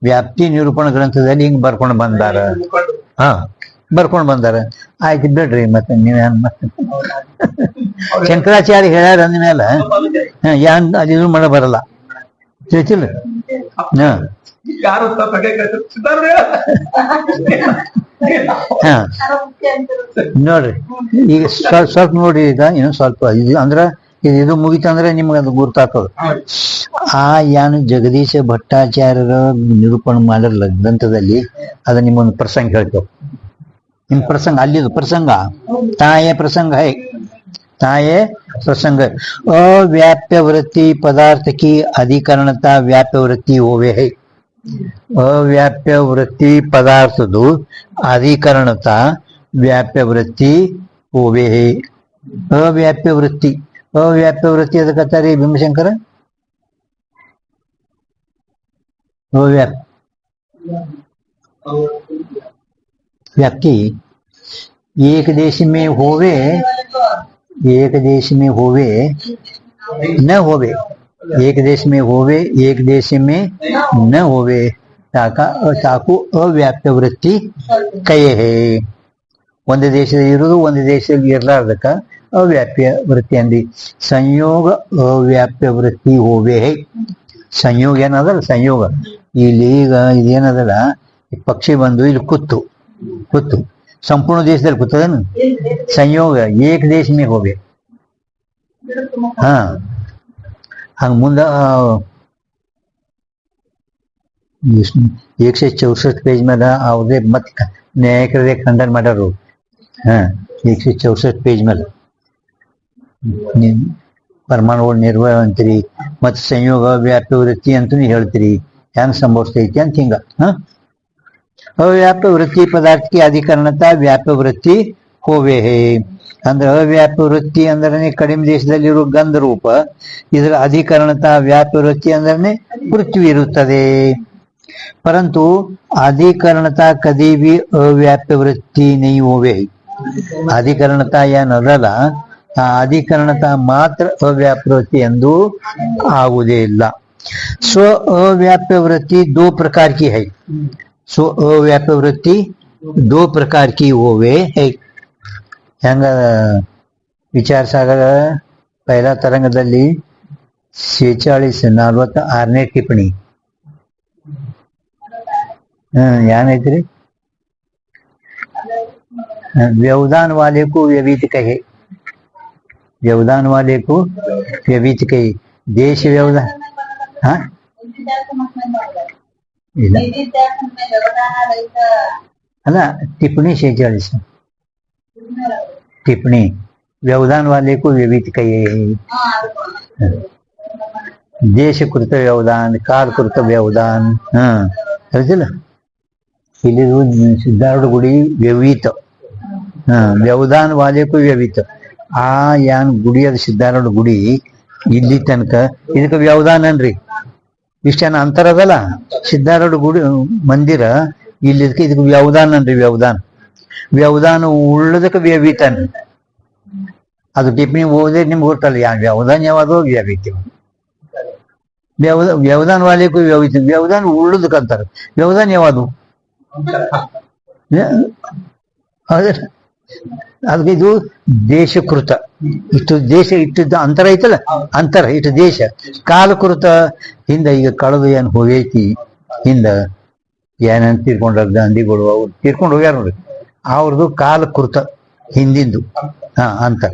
ವ್ಯಾಪ್ತಿ ನಿರೂಪಣ ಗ್ರಂಥದಲ್ಲಿ ಹಿಂಗ್ ಬರ್ಕೊಂಡು ಬಂದಾರ. ಹಾ, ಬರ್ಕೊಂಡು ಬಂದಾರ. ಆಯ್ತು ಬಿಡ್ರಿ, ಮತ್ತೆ ನೀವೇನ್ ಶಂಕರಾಚಾರ್ಯ ಹೇಳ್ಯಾರ ಅಂದ್ಮೇಲೆ ಏನ್ ಅದು ಮಾಡ ಬರಲ್ಲ, ತಿಳಿತಿಲ್ಲ. ಹಾ, ಹಾ, ನೋಡ್ರಿ ಈಗ ಸ್ವಲ್ಪ ನೋಡ್ರಿ, ಈಗ ಇನ್ನು ಸ್ವಲ್ಪ ಇದು ಅಂದ್ರ ಇದು ಮುಗಿತಂದ್ರೆ ನಿಮ್ಗೆ ಅದು ಗುರ್ತಾಗ್ತದ. ಆ ಏನು ಜಗದೀಶ ಭಟ್ಟಾಚಾರ್ಯರ ನಿರೂಪಣೆ ಮಾಡಿರಲ್ಲ ಗ್ರಂಥದಲ್ಲಿ, ಅದ ನಿಮ್ಮೊಂದು ಪ್ರಸಂಗ ಹೇಳ್ತೇವೆ. ನಿಮ್ ಪ್ರಸಂಗ ಅಲ್ಲಿದು ಪ್ರಸಂಗ ತಾಯೇ ಪ್ರಸಂಗ ಹೈ, ತಾಯೇ प्रसंग अव्याप्य वृत्ति पदार्थ की अधिकरणता व्याप्य वृत्ति होवे है. अव्याप्य वृत्ति पदार्थ दो अधिकरणता व्याप्य वृत्ति होवे है. अव्याप्य वृत्ति ಅದಕ್ಕೆ ಕತ್ತಾರೆ ಭೀಮಶಂಕರ. व्याप्ति एक देश में होवे, एक देश में होवे न होवे, एक देश में होवे एक देश में न होवे ताकू अव्याप्य वृत्ति कहे है. ಒಂದು ದೇಶದಲ್ಲಿ ಇರುವುದು ಒಂದು ದೇಶದಲ್ಲಿ ಇರಲಾರ್ದಕ್ಕ ಅವ್ಯಾಪ್ಯ ವೃತ್ತಿ ಅಂದಿ. ಸಂಯೋಗ ಅವ್ಯಾಪ್ಯ ವೃತ್ತಿ ಹೋವೆ ಹೈ. ಸಂಯೋಗ ಏನದಲ್ಲ, ಸಂಯೋಗ ಇಲ್ಲಿ ಈಗ ಇದೇನದಲ್ಲ, ಪಕ್ಷಿ ಬಂದು ಇಲ್ಲಿ ಕೂತು ಸಂಪೂರ್ಣ ದೇಶದಲ್ಲಿ ಕೂತದೇನು ಸಂಯೋಗ ಏಕ ದೇಶ ಮೇ ಹೋವೆ. ಹಾ, ಹಂಗ ಮುಂದ 164 पेज ಮೇಲೆ ಅವ್ರದೇ ಮತ್ತೆ ನ್ಯಾಯಿಕರದೇ ಖಂಡನ ಮಾಡ್ಯಾರು. ಹಾ, 164 पेज ಮೇಲೆ ಪರಮಾಣುಗಳು ನಿರ್ವಹ ಅಂತೀರಿ, ಮತ್ತೆ ಸಂಯೋಗ ವ್ಯಾಪ್ಯ ವೃತ್ತಿ ಅಂತೂ ಹೇಳ್ತೀರಿ, ಹೆಂಗ್ ಸಂಭವಿಸ್ತೈತಿ ಅಂತ ಹಿಂಗ. अव्याप्य वृत्ति पदार्थ की अधिकरणता व्याप्य वृत्ति होवे है. ಅಂದ್ರೆ ಅವ್ಯಾಪ್ಯ ವೃತ್ತಿ ಅಂದ್ರೆ ಕಡಿಮೆ ದೇಶದಲ್ಲಿರುವ ಗಂಧ ರೂಪ, ಇದರ ಅಧಿಕರಣತ ವ್ಯಾಪ್ಯ ವೃತ್ತಿ ಅಂದ್ರೆ ಪೃಥ್ವಿ ಇರುತ್ತದೆ. परंतु अधिकरणता कभी भी अव्याप्य वृत्ति नहीं होवे. अधिकरणता ಏನದಲ್ಲ ಆ ಅಧಿಕರಣತ ಮಾತ್ರ ಅವ್ಯಾಪ್ಯ ವೃತ್ತಿ ಎಂದು ಆಗುವುದೇ ಇಲ್ಲ. स्व अव्याप्य वृत्ति दो प्रकार की है. स्व अव्याप्य वृत्ति दो प्रकार की होवे है. ಹೆಂಗ ವಿಚಾರ ಸಾಗರ ಪೈಲಾ ತರಂಗದಲ್ಲಿ 46-46ನೇ ಟಿಪ್ಪಣಿ ಏನೈತ್ರಿ, व्यवधान वाले को व्यवीत कहे, व्यवधान वाले को व्यवीत कहे. देश व्यवधान हाँ ಇಲ್ಲ ಅಲ್ಲ ಟಿಪ್ಪಣಿ 46 ಟಿಪ್ಪಣಿ व्यवधान वाले को व्यवीत कहिए ದೇಶಕೃತ ವ್ಯವಧಾನ ಕಾಲಕೃತ ವ್ಯವಧಾನ ಹೇಳ್ತಿಲ್ಲ ಇಲ್ಲಿ ಸಿದ್ಧಾರೂಢ ಗುಡಿ ವ್ಯವೀತ ವ್ಯವಧಾನ ವಾಲೆಕು ವ್ಯವೀತ ಆ ಯಾನ್ ಗುಡಿ ಅದ ಸಿದ್ಧಾರೂಢ ಗುಡಿ ಇಲ್ಲಿ ತನಕ ಇದಕ್ಕೆ ವ್ಯವಧಾನ ಅನ್ರಿ ಇಷ್ಟೇನ ಅಂತರ ಅದಲ್ಲ ಸಿದ್ಧಾರೂಢ ಗುಡಿ ಮಂದಿರ ಇಲ್ಲಿ ಇದಕ್ಕೆ ವ್ಯವಧಾನ ಅನ್ರಿ ವ್ಯವಧಾನ ಉಳ್ಳದಕ್ಕೆ ವ್ಯವೀತ ಅನ್ರಿ ಅದು ಟಿಪ್ಪಣಿ ಓದಿದ್ರೆ ನಿಮ್ಗೆ ಗೊತ್ತಲ್ಲ ಯಾವ ವ್ಯವಧಾನ ಯಾವುದು ವ್ಯವೀತ ವ್ಯವಧಾನ ವಾಲೆಕು ವ್ಯವೀತ ವ್ಯವಧಾನ ಉಳ್ಳದಕ್ಕೆ ಅಂತಾರೆ ವ್ಯವಧಾನ ಯಾವುದು ಅದಕ್ಕೆ ಇದು ದೇಶಕೃತ ಇಷ್ಟು ದೇಶ ಇಟ್ಟಿದ್ದ ಅಂತರ ಐತಲ್ಲ ಅಂತರ ಇಟ್ಟು ದೇಶ ಕಾಲಕೃತ ಹಿಂದ ಈಗ ಕಳೆದು ಏನ್ ಹೋಗೈತಿ ಹಿಂದ ಏನೇನ್ ತೀರ್ಕೊಂಡ್ರ ಗಾಂಧಿಗಳು ಅವ್ರು ತೀರ್ಕೊಂಡು ಹೋಗ್ಯಾರ ನೋಡ್ರಿ ಅವ್ರದ್ದು ಕಾಲಕೃತ ಹಿಂದಿಂದು ಅಂತ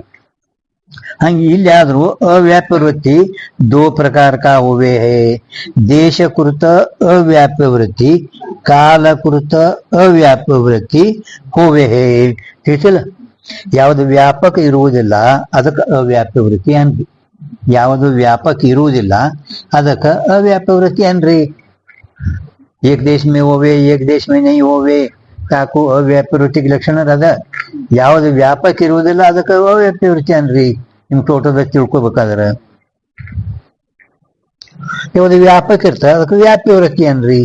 ಹಂಗೆ ಇಲ್ಲಿ ಆದ್ರೂ अव्याप्य वृत्ति दो प्रकार का हुए है ದೇಶಕೃತ अव्याप्य वृत्ति ಕಾಲಕೃತ अव्याप्य वृत्ति ಹೋವೆ ಹೇ ತಿಳಿಸಿಲ್ಲ ಯಾವುದು ವ್ಯಾಪಕ ಇರುವುದಿಲ್ಲ ಅದಕ್ಕೆ ಅವ್ಯಾಪ್ಯ ವೃತ್ತಿ ಅನ್ರಿ ಯಾವುದು ವ್ಯಾಪಕ ಇರುವುದಿಲ್ಲ ಅದಕ್ಕೆ ಅವ್ಯಾಪ್ಯ ವೃತ್ತಿ ಅನ್ರಿ एक देश में होवे एक देश में नहीं होवे ತಾಕು ಅವ್ಯಾಪ್ಯ ವೃತ್ತಿಗೆ ಲಕ್ಷಣ ಅದ ಯಾವುದು ವ್ಯಾಪಕ ಇರುವುದಿಲ್ಲ ಅದಕ್ಕೆ ಅವ್ಯಾಪ್ಯ ವೃತ್ತಿ ಅನ್ರಿ ನಿಮ್ ಟೋಟಲ್ ತಿಳ್ಕೊಬೇಕಾದ್ರ ಯಾವುದು ವ್ಯಾಪಕ ಇರ್ತದೆ ಅದಕ್ಕೆ ವ್ಯಾಪ್ಯ ವೃತ್ತಿ ಅನ್ರಿ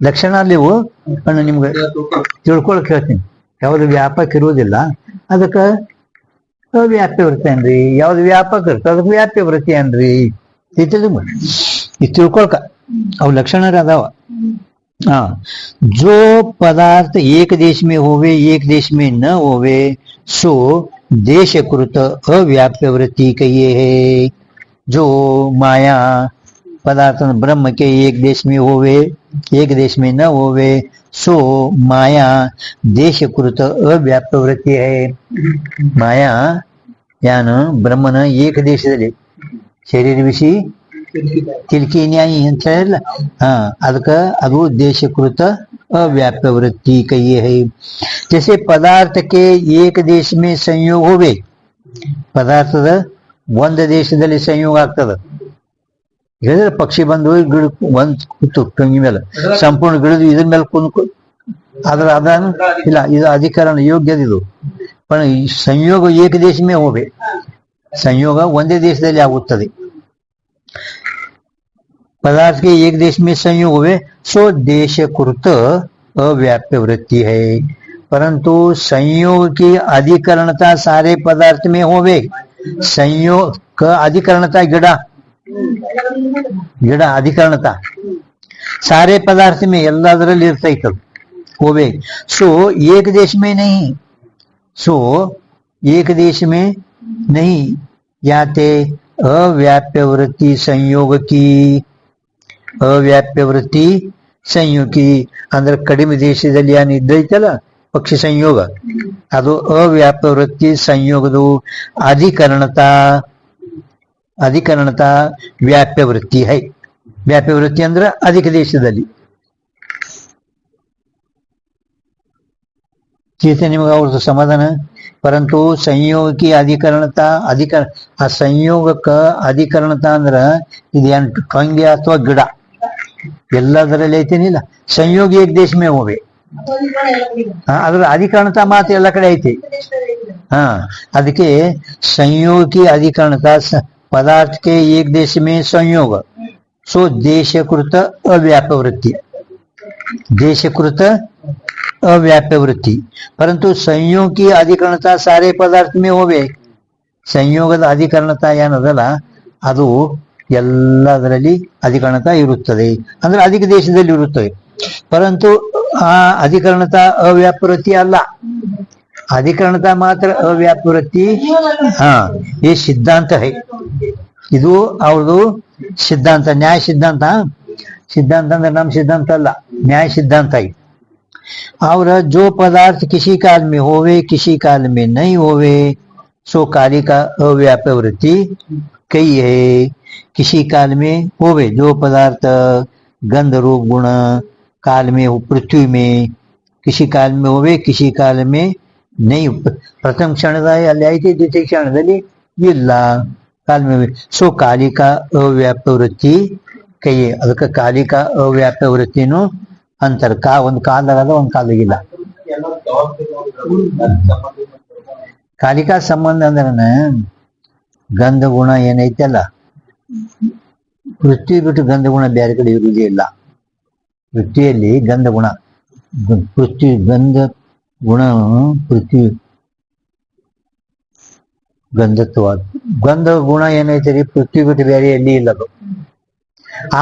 ಲಕ್ಷಣ ಅಲ್ಲಿವು ಅಣ್ಣ ನಿಮ್ಗೆ ತಿಳ್ಕೊಳಕ್ ಹೇಳ್ತೀನಿ ಯಾವ್ದು ವ್ಯಾಪಕ ಇರುವುದಿಲ್ಲ ಅದಕ್ಕೆ ಅವ್ಯಾಪ್ಯ ವೃತ್ತಿ ಅನ್ರಿ ಯಾವ್ದು ವ್ಯಾಪಕ ಇರ್ತದೆ ಅದಕ್ಕೆ ವ್ಯಾಪ್ಯ ವೃತ್ತಿ ಅನ್ರಿ ಇದು ತಿಳ್ಕೊಳ್ಕ ಅವು ಲಕ್ಷಣ ಅದಾವ जो पदार्थ एक देश में होवे एक देश में न होवे सो देशकृत अव्याप्य वृत्ति कहिए है जो माया पदार्थ ब्रह्म के एक देश में होवे एक देश में न होवे सो माया देशकृत अव्याप्य वृत्ति है माया यान ब्रह्मन एक देशದಲ್ಲಿ ಶರೀರ ವಿಷಿ ತಿಲ್ಕಿ ನ್ಯಾಯಿ ಅಂತ ಹೇಳಿಲ್ಲ ಅದಕ್ಕೆ ಅದು ದೇಶಕೃತ अव्याप्य वृत्ति कहिए है जैसे पदार्थ के एक देश में संयोग होवे ಪದಾರ್ಥದ ಒಂದು ದೇಶದಲ್ಲಿ ಸಂಯೋಗ ಆಗ್ತದ ಹೇಳಿದ್ರೆ ಪಕ್ಷಿ ಬಂದು ಗಿಡ ಒಂದ್ ಕೂತು ಟೊಂಗಿ ಮೇಲೆ ಸಂಪೂರ್ಣ ಗಿಡದು ಇದ್ರ ಮೇಲೆ ಕುಂದು ಅದ್ರ ಅದಾನ ಇಲ್ಲ ಇದು ಅಧಿಕರಣ ಯೋಗ್ಯದಿದು पण ಸಂಯೋಗ ಏಕ ದೇಶ ಮೇ ಹೋವೆ ಸಂಯೋಗ ಒಂದೇ ದೇಶದಲ್ಲಿ ಆಗುತ್ತದೆ पदार्थ के एक देश में संयोग हुए सो देशकृत अव्याप्य वृत्ति है परंतु संयोग की अधिकरणता सारे पदार्थ में होवे संयोग का अधिकरणता गिड़ा अधिकरणता सारे पदार्थ में ಎಲ್ಲದರಲ್ಲಿ ಇರ್ತೈತೆ होवे सो एक देश में नहीं सो एक देश में नहीं याते अव्याप्य वृत्ति संयोग की अव्याप्य वृत्ति ಸಂಯೋಗಿ ಅಂದ್ರೆ ಕಡಿಮೆ ದೇಶದಲ್ಲಿ ಏನು ಇದ್ದೈತಲ್ಲ ಪಕ್ಷಿ ಸಂಯೋಗ ಅದು ಅವ್ಯಾಪ್ಯ ವೃತ್ತಿ ಸಂಯೋಗದ ಅಧಿಕರಣತಾ ವ್ಯಾಪ್ಯ ವೃತ್ತಿ ಹೈ ವ್ಯಾಪ್ಯ ವೃತ್ತಿ ಅಂದ್ರೆ ಅಧಿಕ ದೇಶದಲ್ಲಿ ಚೇತನ ನಿಮಗೆ ಅವ್ರದ್ದು ಸಮಾಧಾನ परंतु संयोग की अधिकरणता ಆ ಸಂಯೋಗಕ್ಕ ಅಧಿಕರಣತಾ ಅಂದ್ರ ಇದೇನ್ ಟೊಂಗೆ ಅಥವಾ ಗಿಡ ಎಲ್ಲದರಲ್ಲಿ ಐತೇನಿಲ್ಲ ಸಂಯೋಗ एक देश में होवे ಅದ್ರ ಅಧಿಕರಣತಾ ಮಾತ್ರ ಎಲ್ಲ ಕಡೆ ಐತಿ ಅದಕ್ಕೆ संयोग की अधिकरणता पदार्थ के एक देश में संयोग सो देशकृत अव्याप्य वृत्ति देशकृत अव्याप्य वृत्ति परंतु संयोग की अधिकरणता सारे पदार्थ में होवे ಸಂಯೋಗದ ಅಧಿಕರಣತಾ ಏನದಲ್ಲ ಅದು ಎಲ್ಲದರಲ್ಲಿ ಅಧಿಕರಣತಾ ಇರುತ್ತದೆ ಅಂದ್ರೆ ಅಧಿಕ ದೇಶದಲ್ಲಿ ಇರುತ್ತದೆ परंतु ಆ ಅಧಿಕರಣತಾ ಅವ್ಯಾಪ್ಯ ವೃತ್ತಿ ಅಲ್ಲ ಅಧಿಕರಣತಾ ಮಾತ್ರ ಅವ್ಯಾಪ್ಯ ವೃತ್ತಿ ಈ ಸಿದ್ಧಾಂತ है ಇದು ಅವ್ರದು ಸಿದ್ಧಾಂತ ನ್ಯಾಯ ಸಿದ್ಧಾಂತ ಸಿದ್ಧಾಂತ ಅಂದ್ರೆ ನಮ್ಮ ಸಿದ್ಧಾಂತ ಅಲ್ಲ ನ್ಯಾಯ ಸಿದ್ಧಾಂತ है और जो पदार्थ किसी काल में होवे किसी काल में नहीं होवे सो कार्य का अव्याप्य वृत्ति कई है किसी काल में होवे जो पदार्थ गंध रूप गुण काल में हो पृथ्वी में किसी काल में होवे किसी काल में ನೈ ಪ್ರಥಮ ಕ್ಷಣದಲ್ಲಿ ಅಲ್ಲಿ ಐತಿ, ದ್ವಿತೀಯ ಕ್ಷಣದಲ್ಲಿ ಇಲ್ಲ. ಕಾಲ್ಮೆ ಸೊ ಕಾಲಿಕ ಅವ್ಯಾಪ್ತ ವೃತ್ತಿ ಕೈ, ಅದಕ್ಕೆ ಕಾಲಿಕ ಅವ್ಯಾಪ್ತ ವೃತ್ತಿನೂ ಅಂತಾರೆ. ಒಂದು ಕಾಲದಾಗದ ಒಂದು ಕಾಲದಾಗಿಲ್ಲ. ಕಾಲಿಕಾ ಸಂಬಂಧ ಅಂದ್ರನ ಗಂಧ ಗುಣ ಏನೈತಲ್ಲ, ಪೃಥ್ವಿ ಬಿಟ್ಟು ಗಂಧ ಗುಣ ಬೇರೆ ಕಡೆ ಇರುವುದೇ ಇಲ್ಲ. ಪೃಥ್ವಿಯಲ್ಲಿ ಗಂಧ ಗುಣ, ಪೃಥ್ವಿ ಗಂಧ ಗುಣ, ಪೃಥ್ವಿ ಗಂಧತ್ವ, ಗಂಧ ಗುಣ ಏನೈತೆ ಪೃಥ್ವಿ ಬಿಟ್ಟು ಬೇರೆ ಎಲ್ಲಿ ಇಲ್ಲದು.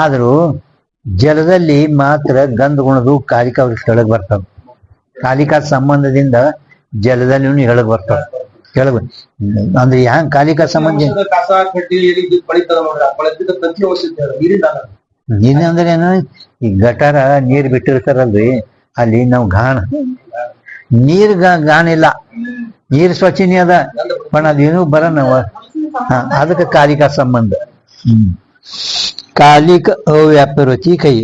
ಆದ್ರೂ ಜಲದಲ್ಲಿ ಮಾತ್ರ ಗಂಧ ಗುಣದು ಕಾಲಿಕಾ ಕೆಳಗೆ ಬರ್ತವೆ. ಕಾಲಿಕಾ ಸಂಬಂಧದಿಂದ ಜಲದಲ್ಲಿ ಹೇಳಕ್ ಬರ್ತಾವ. ಕೆಳಗೆ ಅಂದ್ರೆ ಹ್ಯಾಂಗ ಕಾಲಿಕಾ ಸಂಬಂಧ ಕಸ ಕಡ್ಡಿ ಪಳಿತದ ನೋಡ್ರಿ, ಪಳಿತ ಪ್ರತಿ ವರ್ಷ ನೀರಂದ್ರೆ ಏನು, ಈ ಗಟಾರ ನೀರ್ ಬಿಟ್ಟಿರ್ತಾರಲ್ರಿ, ಅಲ್ಲಿ ನಾವು ನೀರ್ ಗಾಣ ಇಲ್ಲ, ನೀರ್ ಸ್ವಚ್ಛನೇ ಅದ, ಪಣ ಅದೇನು ಬರೋಣ. ಅದಕ್ಕೆ ಕಾಲಿಕಾ ಸಂಬಂಧ. ಕಾಲಿಕ ಅವ್ಯಾಪ್ತ ವೃತ್ತಿ ಕೈ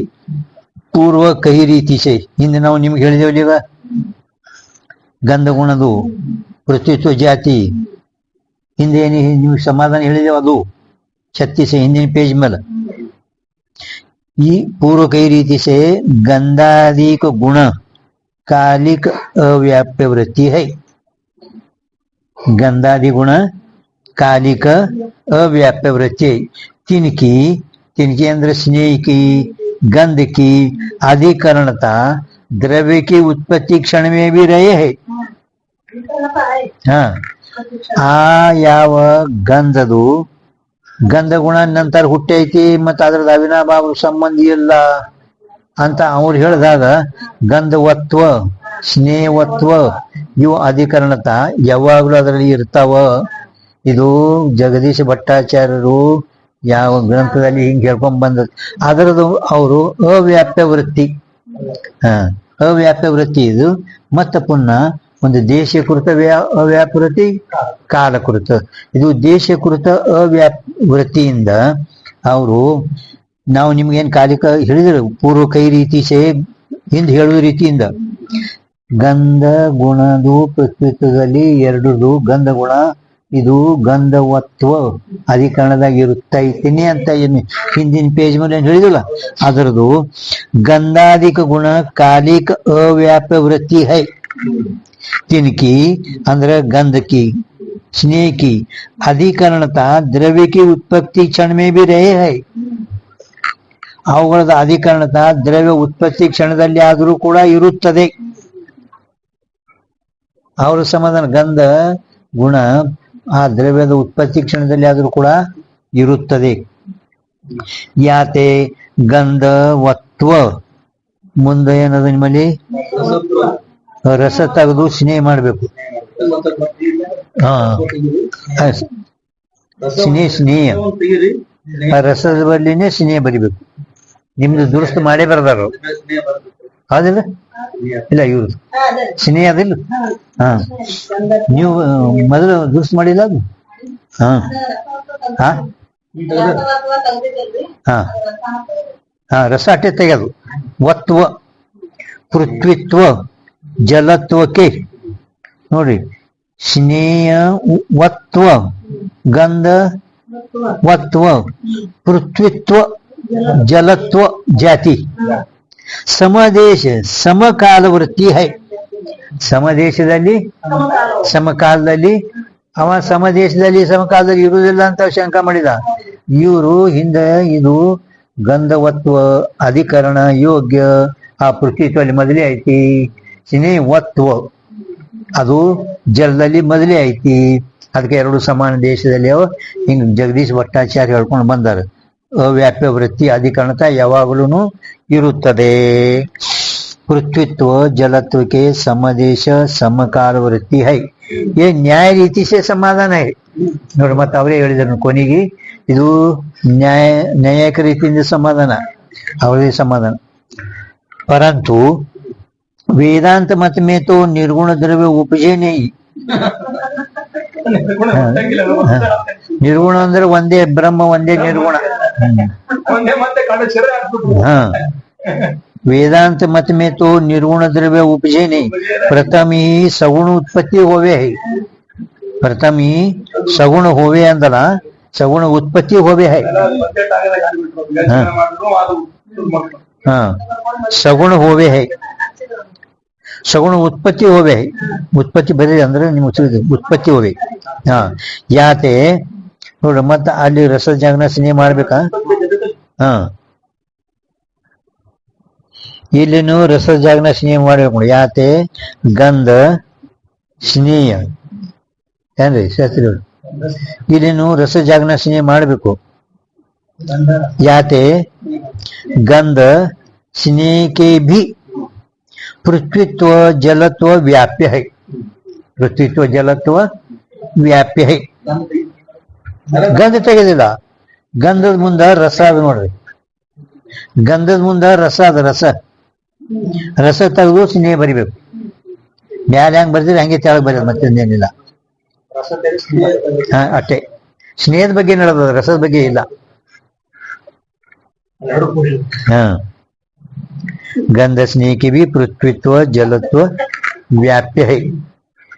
ಪೂರ್ವ ಕೈ ರೀತಿ ಶೈ. ಹಿಂದೆ ನಾವು ನಿಮ್ಗೆ ಹೇಳಿದೇವಲ್ಲ, ಈಗ ಗಂಧ ಗುಣದು ಪೃಥ್ವಿತ್ವ ಜಾತಿ ಹಿಂದೆ ಏನು ನಿಮ್ಗೆ ಸಮಾಧಾನ ಹೇಳಿದೇವ, ಅದು 36 ಹಿಂದಿನ ಪೇಜ್ ಮೇಲೆ. ಈ पूर्व कई रीति से गंधादिक गुण कालिक अव्याप्य वृत्ति है. गंधादि गुण कालिक अव्याप्य वृत्ति, तिनकी अंदर स्नेह की, गंध की अधिकरणता द्रव्य की उत्पत्ति क्षण में भी रहे है. हाँ, आ ಯಾವ ಗಂಧದು ಗಂಧ ಗುಣ ನಂತರ ಹುಟ್ಟೈತಿ ಮತ್ತು ಅದ್ರದ್ದು ಅವಿನಾಭಾವ ಸಂಬಂಧ ಇಲ್ಲ ಅಂತ ಅವ್ರು ಹೇಳಿದಾಗ, ಗಂಧವತ್ವ ಸ್ನೇಹವತ್ವ ಇವು ಅಧಿಕರಣತ ಯಾವಾಗಲೂ ಅದರಲ್ಲಿ ಇರ್ತಾವ. ಇದು ಜಗದೀಶ ಭಟ್ಟಾಚಾರ್ಯರು ಯಾವ ಗ್ರಂಥದಲ್ಲಿ ಹಿಂಗೆ ಹೇಳ್ಕೊಂಡ್ ಬಂದ, ಅದರದು ಅವರು ಅವ್ಯಾಪ್ತ ವೃತ್ತಿ. ಅವ್ಯಾಪ್ತ ವೃತ್ತಿ ಇದು. ಮತ್ತೆ ಪುನಃ ಒಂದು ದೇಶೀಕೃತ ಅವ್ಯಾಪೃತಿ, ಕಾಲಕೃತ. ಇದು ದೇಶೀಕೃತ ವೃತ್ತಿಯಿಂದ ಅವರು, ನಾವು ನಿಮ್ಗೇನ್ ಕಾಲಿಕ ಹೇಳಿದ್ರು ಪೂರ್ವ ಕೈ ರೀತಿ ಸೇ ಹಿಂದೆ ಹೇಳುವ ರೀತಿಯಿಂದ ಗಂಧ ಗುಣದು ಪ್ರಸ್ತುತದಲ್ಲಿ ಎರಡದು ಗಂಧ ಗುಣ, ಇದು ಗಂಧವತ್ವ ಅಧಿಕರಣದಾಗ ಇರುತ್ತೈತೀನಿ ಅಂತ ಏನು ಹಿಂದಿನ ಪೇಜ್ ಮೇಲೆ ಏನ್ ಹೇಳಿದಿಲ್ಲ, ಅದರದು ಗಂಧಾಧಿಕ ಗುಣ ಕಾಲಿಕ ಅವ್ಯಾಪ್ಯ ವೃತ್ತಿ ಹೈ. तिनकी अंदर गंध की, स्नेह की अधिकरणता द्रव्य की उत्पत्ति क्षण में भी रहे है. ಅವುಗಳ ಅಧಿಕರಣತ ದ್ರವ್ಯ ಉತ್ಪತ್ತಿ ಕ್ಷಣದಲ್ಲಿ ಆದರೂ ಕೂಡ ಇರುತ್ತದೆ. ಅವರ ಸಮಾಧಾನ ಗಂಧ ಗುಣ ಆ ದ್ರವ್ಯದ ಉತ್ಪತ್ತಿ ಕ್ಷಣದಲ್ಲಿ ಆದರೂ ಕೂಡ ಇರುತ್ತದೆ. ಯಾತೆ ಗಂಧವತ್ವ ಮುಂದೆ ಏನದ ನಿಮ್ಮಲ್ಲಿ ರಸ ತೆಗೆದು ಸ್ನೇಹ ಮಾಡ್ಬೇಕು. ಸ್ನೇಹ ರಸದ ಬಲ್ಲಿನೇ ಸ್ನೇಹ ಬರಿಬೇಕು. ನಿಮ್ದು ದುರಸ್ತು ಮಾಡೇ ಬರ್ದಾರು ಹೌದಿಲ್ಲ? ಇಲ್ಲ ಇವ್ರದ್ದು ಸ್ನೇಹ ಅದಿಲ್ಲ. ಹಾ, ನೀವು ಮೊದಲು ದುರಸ್ತು ಮಾಡಿಲ್ಲ ಅದು. ಹಾ ಹಾ ಹಾ ಹಾ ರಸ ಅಟ್ಟೆ ತೆಗೆದು ವತ್ವ ಪೃಥ್ವಿತ್ವ ಜಲತ್ವಕ್ಕೆ ನೋಡ್ರಿ, ಸ್ನೇಹ ವತ್ವ ಗಂಧ ವತ್ವ ಪೃಥ್ವಿತ್ವ ಜಲತ್ವ ಜಾತಿ ಸಮದೇಶ ಸಮಕಾಲ ವೃತ್ತಿ ಹೈ. ಸಮದೇಶದಲ್ಲಿ ಸಮಕಾಲದಲ್ಲಿ ಅವ ಸಮದೇಶದಲ್ಲಿ ಸಮಕಾಲದಲ್ಲಿ ಇರುವುದಿಲ್ಲ ಅಂತ ಶಂಕ ಮಾಡಿದ. ಇವರು ಹಿಂದೆ ಇದು ಗಂಧವತ್ವ ಅಧಿಕರಣ ಯೋಗ್ಯ ಆ ಪೃಥ್ವಿತ್ವದಲ್ಲಿ ಮೊದಲೇ ಐತಿ, ಸ್ನೇಹವತ್ವ ಅದು ಜಲದಲ್ಲಿ ಮೊದಲೇ ಐತಿ, ಅದಕ್ಕೆ ಎರಡು ಸಮಾನ ದೇಶದಲ್ಲಿ ಅವ. ಹಿಂಗ್ ಜಗದೀಶ್ ಭಟ್ಟಾಚಾರ್ಯ ಹೇಳ್ಕೊಂಡು ಬಂದಾರ. ಅವ್ಯಾಪ್ಯ ವೃತ್ತಿ ಅಧಿಕರಣತ ಯಾವಾಗಲೂ ಇರುತ್ತದೆ. ಪೃಥ್ವಿತ್ವ ಜಲತ್ವಕ್ಕೆ ಸಮದೇಶ ಸಮಕಾಲ ವೃತ್ತಿ ಹೈ. ಏ ನ್ಯಾಯ ರೀತಿ ಸೇ ಸಮಾಧಾನ ಹೈ ನೋಡಿ. ಮತ್ತೆ ಅವರೇ ಹೇಳಿದ್ರು ಕೊನೆಗೆ ಇದು ನ್ಯಾಯಿಕ ರೀತಿಯಿಂದ ಸಮಾಧಾನ, ಅವರೇ ಸಮಾಧಾನ. ಪರಂತು वेदांत मत में तो निर्गुण द्रव्य उपजे नहीं. ನಿರ್ಗುಣ ಅಂದ್ರೆ ಒಂದೇ ಬ್ರಹ್ಮ, ಒಂದೇ ನಿರ್ಗುಣ. वेदांत मत में तो निर्गुण द्रव्य उपजे नहीं, प्रथम ही सगुण उत्पत्ति होवे है. प्रथम ही सगुण होवे अंदला सगुण उत्पत्ति होवे है. ಎಲ್ಲ ಬಜೆಟ್ ಆಗಲ್ಲ ಯಾರು ಬಿಟ್ರು ವ್ಯಾಖ್ಯಾನ ಮಾಡಿದ್ರು ಅದು ಇದು ಮಾಡ್ತಾರೆ. ಹಾ ಸಗುಣ ಹೋವೆ ಹೈ, ಸಗುಣ ಉತ್ಪತ್ತಿ ಹೋವೆ ಹೈ. ಉತ್ಪತ್ತಿ ಬರೀ ಅಂದ್ರೆ ನಿಮ್ಗೆ ತಿಳಿದು ಉತ್ಪತ್ತಿ ಹೋವೆ. ಹಾ ಯಾತೆ ನೋಡ್ರಿ ಮತ್ತ ಅಲ್ಲಿ ರಸ ಜಾಗನ ಸ್ನೇಹ ಮಾಡ್ಬೇಕಾ? ಹಾ ಇಲ್ಲಿನೂ ರಸ ಜಾಗನ ಸ್ನೇಹ ಮಾಡ್ಬೇಕು ನೋಡಿ. ಯಾತೆ ಗಂಧ ಸ್ನೇಹ ಏನ್ರಿ ಶಾಸ್ತ್ರಿ ಇಲ್ಲಿನೂ ರಸ ಜಾಗನ ಸ್ನೇಹ ಮಾಡ್ಬೇಕು. ಯಾತೆ गंध स्नेह के भी पृथ्वीत्व जलत्व व्याप्य है. पृथ्वीत्व जलत्व व्याप्य है. ಗಂಧ ತೆಗೆದಿಲ್ಲ, ಗಂಧದ ಮುಂದ ರಸ ಅದ ನೋಡ್ರಿ. ಗಂಧದ ಮುಂದ ರಸ ಅದ, ರಸ ತೆಗೆದು ಸ್ನೇಹ ಬರಿಬೇಕು. ಮ್ಯಾಲ ಹೆಂಗ್ ಬರ್ದಿರಿ ಹಂಗೆ ತೆಳಗ್ ಬರೋದು, ಮತ್ತೊಂದೇನಿಲ್ಲ. ರಸ ತೆಗೆಸಿ ಹಾ ಅಷ್ಟೇ. ಸ್ನೇಹದ ಬಗ್ಗೆ ಹೇಳೋದು, ರಸದ ಬಗ್ಗೆ ಇಲ್ಲ. ಎರಡು ಕೂಡಿ हाँ गंध स्नेह की भी पृथ्वीत्व जलत्व व्याप्य है.